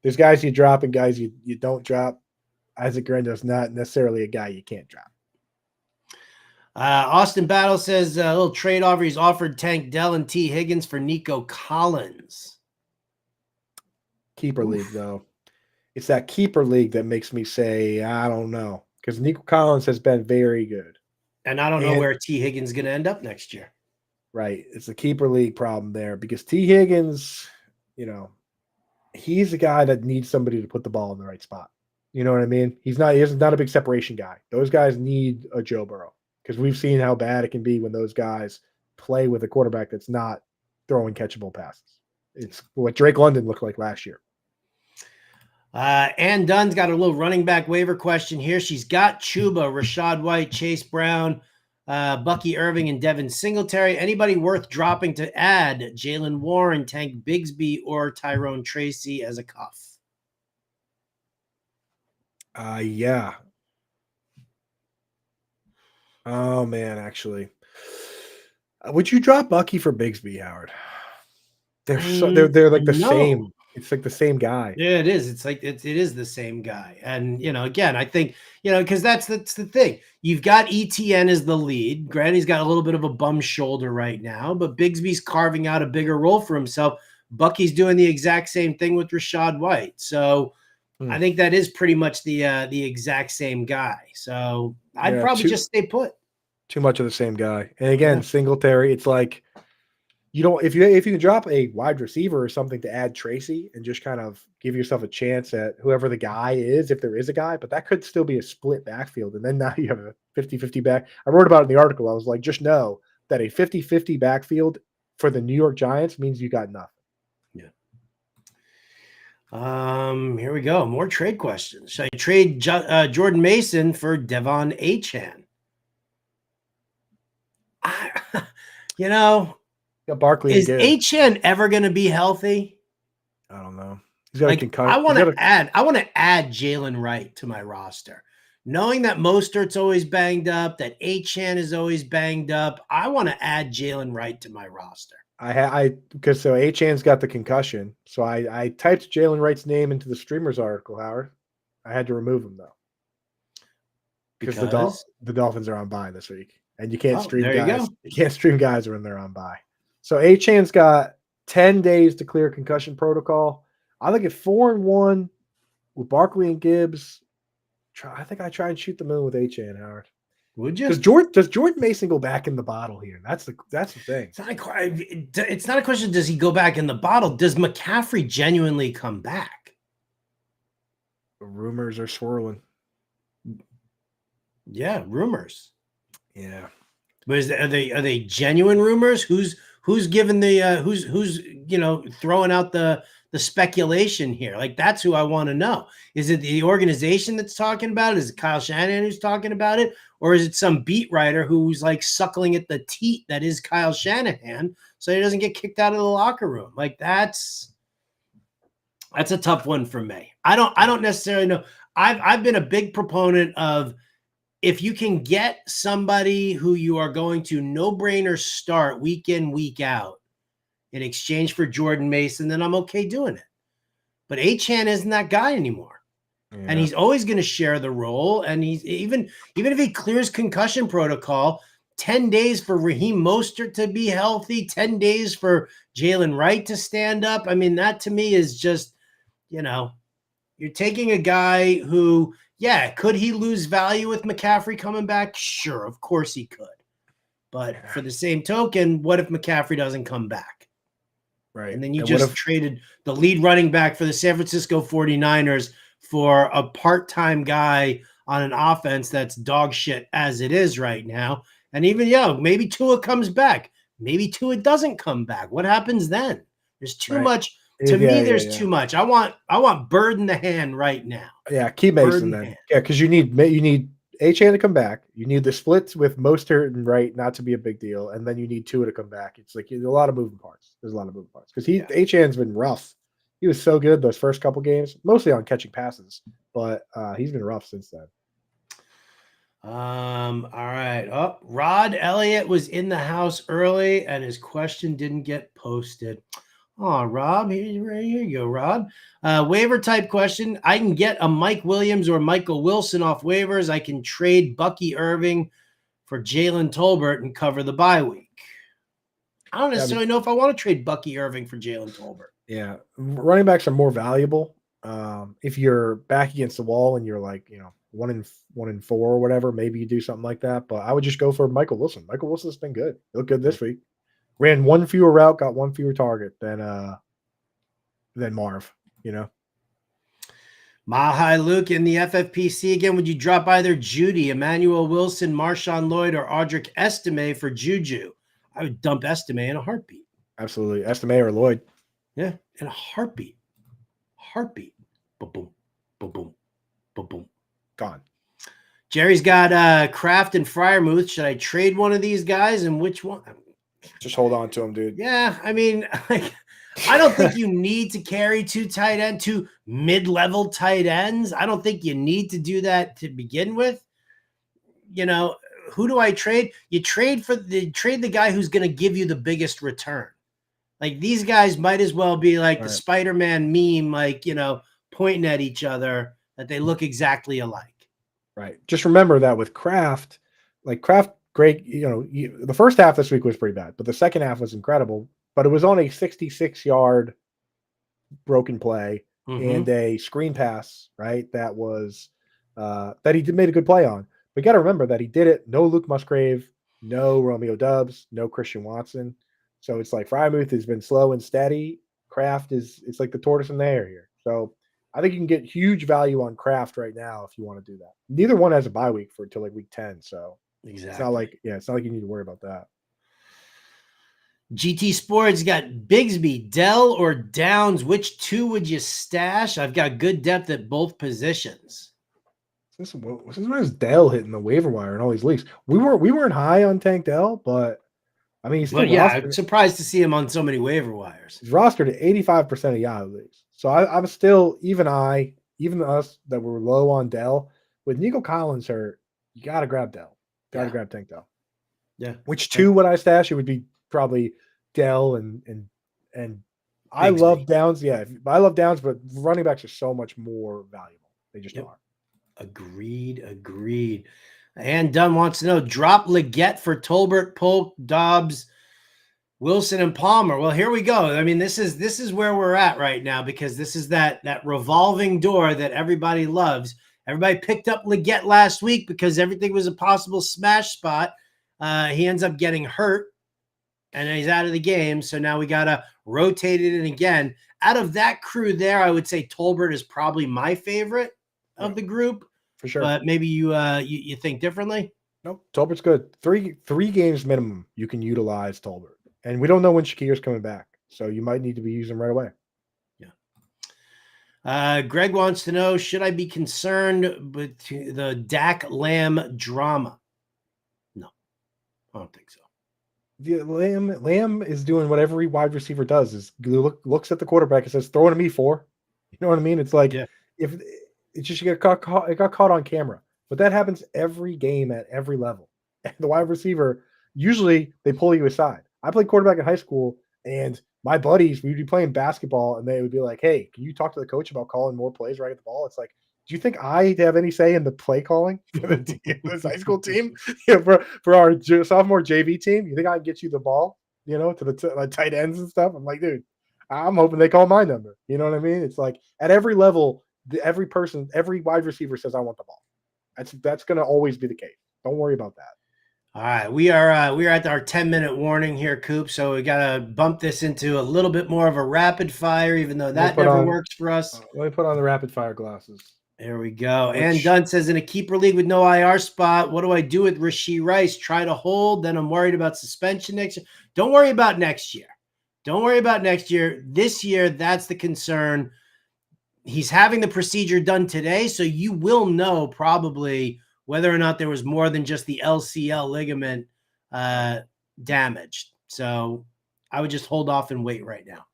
There's guys you drop and guys you don't drop. Isaac Grando's not necessarily a guy you can't drop. Austin Battle says a little trade offer. He's offered Tank Dell and T. Higgins for Nico Collins. Keeper league Oof. though, it's that keeper league that makes me say I don't know because Nico Collins has been very good, And I don't know and where T. Higgins is going to end up next year. right, it's a keeper league problem there because T Higgins, you know, he's a guy that needs somebody to put the ball in the right spot. You know what I mean? He's not a big separation guy. Those guys need a Joe Burrow because we've seen how bad it can be when those guys play with a quarterback that's not throwing catchable passes. It's what Drake London looked like last year. Ann Dunn's got a little running back waiver question here. She's got Chuba, Rashad White, Chase Brown, Bucky Irving, and Devin Singletary. Anybody worth dropping to add Jalen Warren, Tank Bigsby, or Tyrone Tracy as a cuff? Yeah. Oh man, actually, would you drop Bucky for Bigsby, Howard? They're like the No. same. It's like the same guy. Yeah, it is. It's like it is the same guy. And again, I think, because that's the thing. You've got ETN as the lead. Granted, he's got a little bit of a bum shoulder right now, but Bigsby's carving out a bigger role for himself. Bucky's doing the exact same thing with Rashad White. So Hmm. I think that is pretty much the exact same guy. So I'd Yeah, probably just stay put. too much of the same guy. And again, Yeah. Singletary, it's like you don't if you can drop a wide receiver or something to add Tracy and just kind of give yourself a chance at whoever the guy is, if there is a guy, but that could still be a split backfield. And then now you have a 50-50 back. I wrote about it in the article. I was like, just know that a 50-50 backfield for the New York Giants means you got nothing. Yeah. Here we go. More trade questions. Should I trade Jordan Mason for Devon Achane? You know, Yeah, Barkley and is Gibbs. Achane ever going to be healthy? I don't know. He's got a Like, concussion. I want to add Jalen Wright to my roster. Knowing that Mostert's always banged up, that Achane is always banged up, I want to add Jalen Wright to my roster. Because so Achane's got the concussion. So I typed Jalen Wright's name into the streamers article, Howard. I had to remove him though. Because the Dolphins are on bye this week. And you can't stream there you guys. go. You can't stream guys when they're on bye. So Achane's got 10 days to clear concussion protocol. I think at 4-1 with Barkley and Gibbs. I think I try and shoot the moon with Achane, Howard. Would you? Does Jordan Mason go back in the bottle here? That's the thing. It's not a question. Does he go back in the bottle? Does McCaffrey genuinely come back? The rumors are swirling. Yeah, rumors. Yeah, but are they genuine rumors? Who's giving the who's throwing out the speculation here? Like, that's who I want to know. Is it the organization that's talking about it? Is it Kyle Shanahan who's talking about it? Or is it some beat writer who's like suckling at the teat that is Kyle Shanahan so he doesn't get kicked out of the locker room? Like, that's a tough one for me. I don't necessarily know. I've been a big proponent of, if you can get somebody who you are going to no-brainer start week in, week out in exchange for Jordan Mason, then I'm okay doing it. But Achane isn't that guy anymore. and Yeah. he's always going to share the role. And he's even if he clears concussion protocol, 10 days for Raheem Mostert to be healthy, 10 days for Jalen Wright to stand up. I mean, that to me is just, you're taking a guy who, yeah, could he lose value with McCaffrey coming back? Sure, of course he could. But for the same token, what if McCaffrey doesn't come back? Right. And then you And just traded the lead running back for the San Francisco 49ers for a part-time guy on an offense that's dog shit as it is right now. And even, maybe Tua comes back. Maybe Tua doesn't come back. What happens then? There's too much. To me, there's too much. I want bird in the hand right now. Yeah, keep Bird Mason in then. hand. Yeah, because you need Achane to come back. You need the splits with Mostert and Wright not to be a big deal, and then you need Tua to come back. It's like there's a lot of moving parts. There's a lot of moving parts because Achane's been rough. He was so good those first couple games, mostly on catching passes, but he's been rough since then. All right. Oh, Rod Elliott was in the house early, and his question didn't get posted. Oh, Rob, here you go, Rod. Waiver type question. I can get a Mike Williams or Michael Wilson off waivers. I can trade Bucky Irving for Jalen Tolbert and cover the bye week. I don't necessarily know if I want to trade Bucky Irving for Jalen Tolbert. Yeah, running backs are more valuable. If you're back against the wall and you're like, 1-4 or whatever, maybe you do something like that. But I would just go for Michael Wilson. Michael Wilson's been good. He looked good this week. Ran one fewer route, got one fewer target than Marv. Mahai Luke in the FFPC again. Would you drop either Judy, Emmanuel Wilson, Marshawn Lloyd, or Audric Estime for Juju? I would dump Estime in a heartbeat. Absolutely, Estime or Lloyd. Yeah, in a heartbeat. Heartbeat. Boom, boom, boom, boom, boom, boom. Gone. Jerry's got Kraft and Freiermuth. Should I trade one of these guys, and which one? Just hold on to him, dude. Yeah, I mean, I don't think you need to carry two mid-level tight ends. I don't think you need to do that to begin with. Who do I trade? You trade the guy who's going to give you the biggest return. Like these guys might as well be like the Spider-Man meme, like, pointing at each other, that they look exactly alike. Right. Just remember that with Kraft, great, the first half this week was pretty bad, but the second half was incredible. But it was on a 66-yard broken play and a screen pass, right? That was that he made a good play on. But you got to remember that he did it. No Luke Musgrave, no Romeo Doubs, no Christian Watson. So it's like Freiermuth has been slow and steady. Kraft it's like the tortoise and the hare here. So I think you can get huge value on Kraft right now if you want to do that. Neither one has a bye week until like week 10. So exactly. It's not like you need to worry about that. GT Sports got Bigsby, Dell, or Downs. Which two would you stash? I've got good depth at both positions. Since when is Dell hitting the waiver wire in all these leagues? We weren't high on Tank Dell, but I mean, he's still I'm surprised to see him on so many waiver wires. He's rostered at 85% of Yahoo leagues. So I'm still, even us that were low on Dell, with Nico Collins hurt, you got to grab Dell. Got to grab Tank Dell. Yeah. Which two would I stash? It would be probably Dell and I love Downs. Yeah, I love Downs, but running backs are so much more valuable. They just are. Agreed. And Dunn wants to know, drop Leggett for Tolbert, Polk, Dobbs, Wilson, and Palmer. Well, here we go. I mean, this is where we're at right now, because this is that revolving door that everybody loves. Everybody picked up Leggett last week because everything was a possible smash spot. He ends up getting hurt, and he's out of the game. So now we got to rotate it in again. Out of that crew there, I would say Tolbert is probably my favorite of the group. For sure. But maybe you think differently? Nope. Tolbert's good. Three games minimum you can utilize Tolbert. And we don't know when Shakir's coming back. So you might need to be using him right away. Yeah. Greg wants to know, should I be concerned with the Dak Lamb drama? No, I don't think so. The Lamb is doing what every wide receiver does, is looks at the quarterback and says, throw it to me for. You know what I mean? It's like if it's just it got caught on camera. But that happens every game at every level. And the wide receiver, usually they pull you aside. I played quarterback in high school, and my buddies, we'd be playing basketball, and they would be like, hey, can you talk to the coach about calling more plays right at the ball? It's like, Do you think I have any say in the play calling for the team, this high school team? Yeah, for our sophomore JV team, you think I can get you the ball, to the like, tight ends and stuff? I'm like, dude, I'm hoping they call my number. You know what I mean? It's like at every level, every person, every wide receiver says I want the ball. That's going to always be the case. Don't worry about that. All right, we are at our 10-minute warning here, Coop. So we got to bump this into a little bit more of a rapid fire, even though that never works for us. Let me put on the rapid fire glasses. There we go. And Dunn says, in a keeper league with no IR spot, what do I do with Rashee Rice? Try to hold. Then I'm worried about suspension next year. Don't worry about next year. Don't worry about next year. This year, that's the concern. He's having the procedure done today, so you will know probably whether or not there was more than just the LCL ligament damaged. So I would just hold off and wait right now.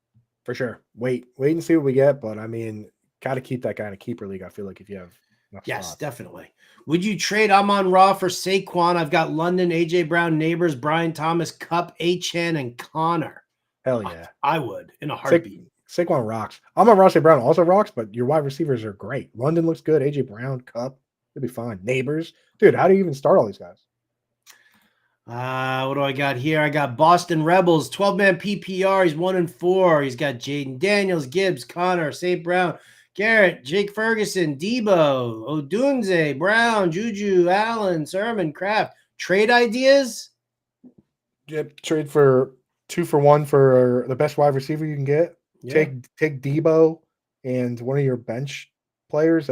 For sure. Wait and see what we get. But I mean, got to keep that guy in a keeper league. I feel like if you have enough spots. Definitely. Would you trade Amon-Ra for Saquon? I've got London, AJ Brown, Neighbors, Brian Thomas, Cup, Achane, and Connor. Hell yeah. I would in a heartbeat. Saquon rocks. Amon-Ra St. Brown also rocks, but your wide receivers are great. London looks good. AJ Brown, Cup, it'll be fine. Neighbors. Dude, how do you even start all these guys? What do I got here? I got Boston Rebels, 12-man PPR. He's 1-4. He's got Jaden Daniels, Gibbs, Connor, St. Brown, Garrett, Jake Ferguson, Debo, Odunze, Brown, Juju, Allen, Sermon, Kraft. Trade ideas? Yep, trade for 2 for 1 for the best wide receiver you can get. Yeah. Take Debo and one of your bench players,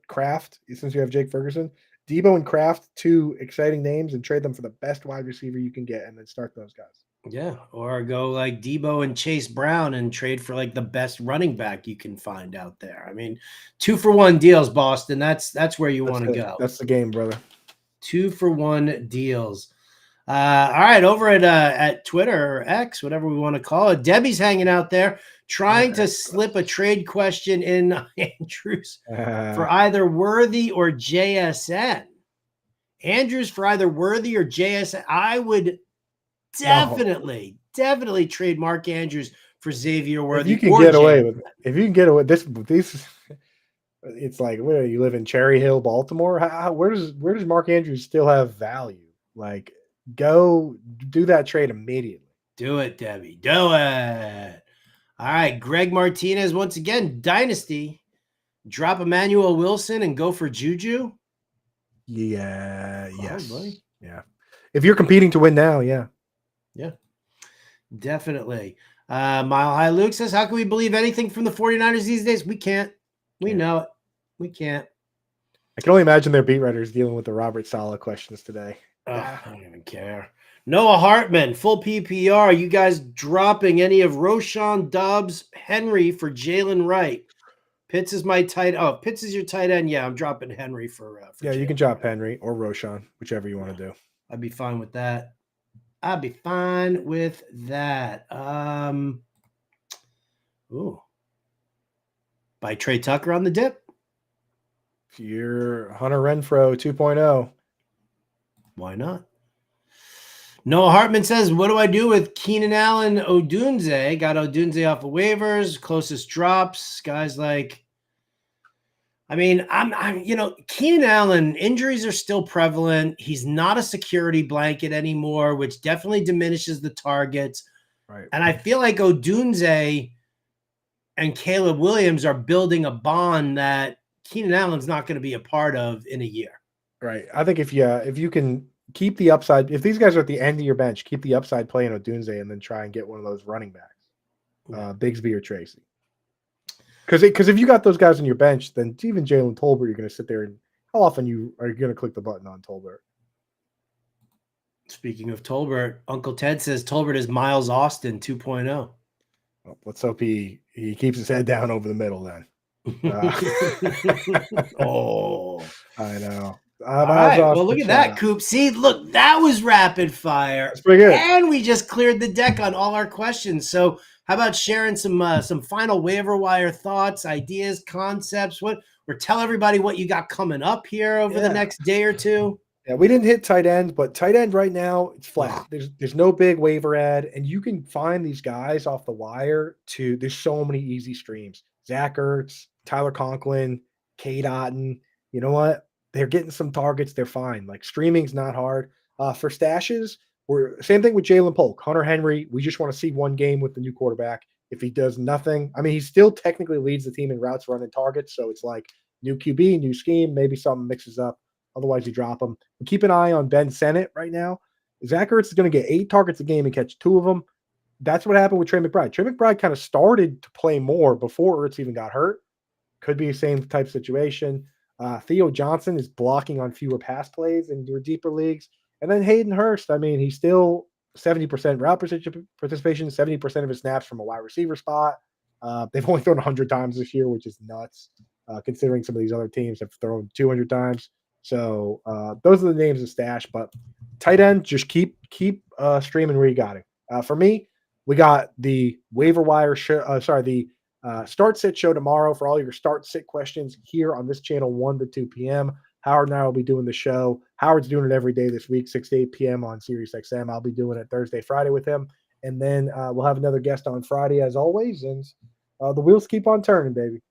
Kraft, since you have Jake Ferguson. Debo and Kraft, 2 exciting names, and trade them for the best wide receiver you can get, and then start those guys. Yeah, or go like Debo and Chase Brown and trade for like the best running back you can find out there. I mean, 2 for 1 deals, Boston. That's where you want to go. That's the game, brother. 2 for 1 deals. All right, over at Twitter or X, whatever we want to call it, Debbie's hanging out there trying to slip a trade question in Andrews for either Worthy or JSN. Andrews for either Worthy or JSN. I would definitely trade Mark Andrews for Xavier Worthy. If you can get away with this, it's like, where you live in Cherry Hill, Baltimore. Where does Mark Andrews still have value? Like, go do that trade immediately. Do it, Debbie. Do it. All right, Greg Martinez once again, Dynasty. Drop Emmanuel Wilson and go for Juju. Yeah. Yes. Buddy. Yeah. If you're competing to win now, yeah. Yeah. Definitely. Mile High Luke says, how can we believe anything from the 49ers these days? We can't. We know it. We can't. I can only imagine their beat writers dealing with the Robert Saleh questions today. I don't even care. Noah Hartman, full PPR. You guys dropping any of Roshan, Dobbs, Henry for Jalen Wright? Pitts is my tight. Oh, Pitts is your tight end. Yeah, I'm dropping Henry for yeah, Jalen. You can drop Henry or Roshan, whichever you want to do. I'd be fine with that. Ooh. By Trey Tucker on the dip. If you're Hunter Renfrow 2.0. Why not? Noah Hartman says, what do I do with Keenan Allen Odunze? Got Odunze off of waivers, closest drops. Guys like, I mean, I'm Keenan Allen, injuries are still prevalent. He's not a security blanket anymore, which definitely diminishes the targets. Right. And I feel like Odunze and Caleb Williams are building a bond that Keenan Allen's not going to be a part of in a year. Right. I think if you can keep the upside, if these guys are at the end of your bench, keep the upside playing Odunze and then try and get one of those running backs, Bigsby or Tracy. Because if you got those guys on your bench, then even Jalen Tolbert, you're going to sit there and how often are you going to click the button on Tolbert? Speaking of Tolbert, Uncle Ted says Tolbert is Miles Austin 2.0. Well, let's hope he keeps his head down over the middle then. Oh, I know. All right. Well, look at that, Coop. See, look, that was rapid fire. That's pretty good. And we just cleared the deck on all our questions. So how about sharing some final waiver wire thoughts, ideas, concepts? Or tell everybody what you got coming up here over the next day or two. Yeah, we didn't hit tight end, but tight end right now, it's flat. There's no big waiver ad, and you can find these guys off the wire there's so many easy streams. Zach Ertz, Tyler Conklin, Cade Otton. You know what? They're getting some targets. They're fine. Like streaming's not hard. For stashes, we're same thing with Jalen Polk, Hunter Henry. We just want to see one game with the new quarterback. If he does nothing, I mean, he still technically leads the team in routes run and targets. So it's like new QB, new scheme, maybe something mixes up. Otherwise, you drop him. But keep an eye on Ben Sennett right now. Zach Ertz is going to get 8 targets a game and catch 2 of them. That's what happened with Trey McBride. Trey McBride kind of started to play more before Ertz even got hurt. Could be the same type situation. Theo Johnson is blocking on fewer pass plays in your deeper leagues. And then Hayden Hurst, I mean, he's still 70% route participation, 70% of his snaps from a wide receiver spot. They've only thrown 100 times this year, which is nuts, considering some of these other teams have thrown 200 times. So those are the names of stash. But tight end, just keep streaming where you got it. For me, we got the waiver wire show. The start sit show tomorrow for all your start sit questions here on this channel, 1 to 2 p.m. Howard and I will be doing the show. Howard's doing it every day this week, 6 to 8 p.m. on Sirius XM. I'll be doing it Thursday, Friday with him. And then we'll have another guest on Friday as always. And the wheels keep on turning, baby.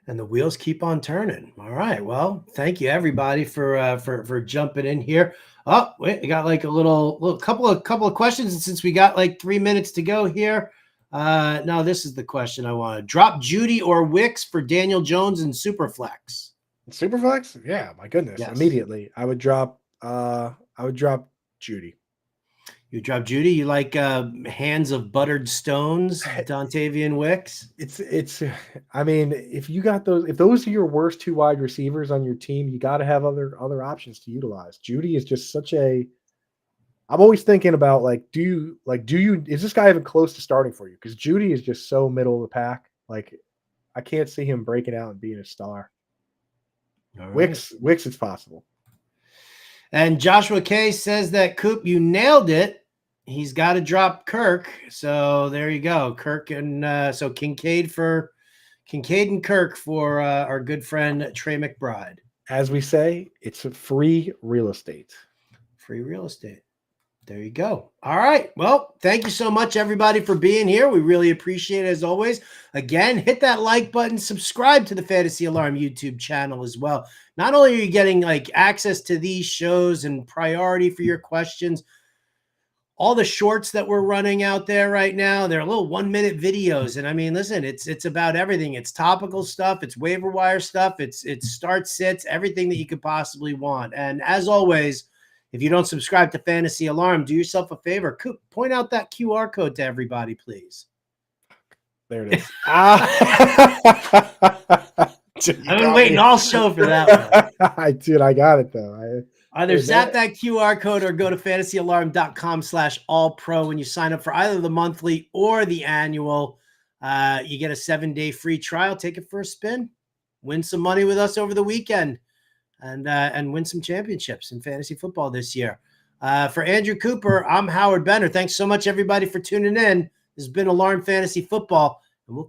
And the wheels keep on turning. All right. Well, thank you everybody for jumping in here. Oh, wait, we got like a little couple of questions. And since we got like 3 minutes to go here, now this is the question I want to drop: Judy or Wicks for Daniel Jones and Superflex? Superflex? Yeah, my goodness. Yes. Immediately. I would drop Judy. You drop Judy? You like hands of buttered stones, Dontavian Wicks? It's I mean, if those are your worst 2 wide receivers on your team, you got to have other options to utilize. Judy is just such a I'm always thinking about is this guy even close to starting for you? Because Judy is just so middle of the pack. Like, I can't see him breaking out and being a star. Right. Wicks, it's possible. And Joshua K says that Coop, you nailed it. He's got to drop Kirk. So there you go. Kirk and so Kincaid and Kirk for our good friend Trey McBride. As we say, it's a free real estate. Free real estate. There you go. All right. Well, thank you so much, everybody, for being here. We really appreciate it as always. Again, hit that like button, subscribe to the Fantasy Alarm YouTube channel as well. Not only are you getting like access to these shows and priority for your questions, all the shorts that we're running out there right now, they're little 1-minute videos. And I mean, listen, it's about everything. It's topical stuff. It's waiver wire stuff. It's start sits, everything that you could possibly want. And as always, if you don't subscribe to Fantasy Alarm, do yourself a favor. Point out that QR code to everybody, please. There it is. I've been waiting all show for that one. I got it, though. Either zap that QR code or go to fantasyalarm.com/all-pro. When you sign up for either the monthly or the annual, you get a 7-day free trial. Take it for a spin. Win some money with us over the weekend. And win some championships in fantasy football this year. For Andrew Cooper, I'm Howard Benner. Thanks so much, everybody, for tuning in. This has been Alarm Fantasy Football, and we'll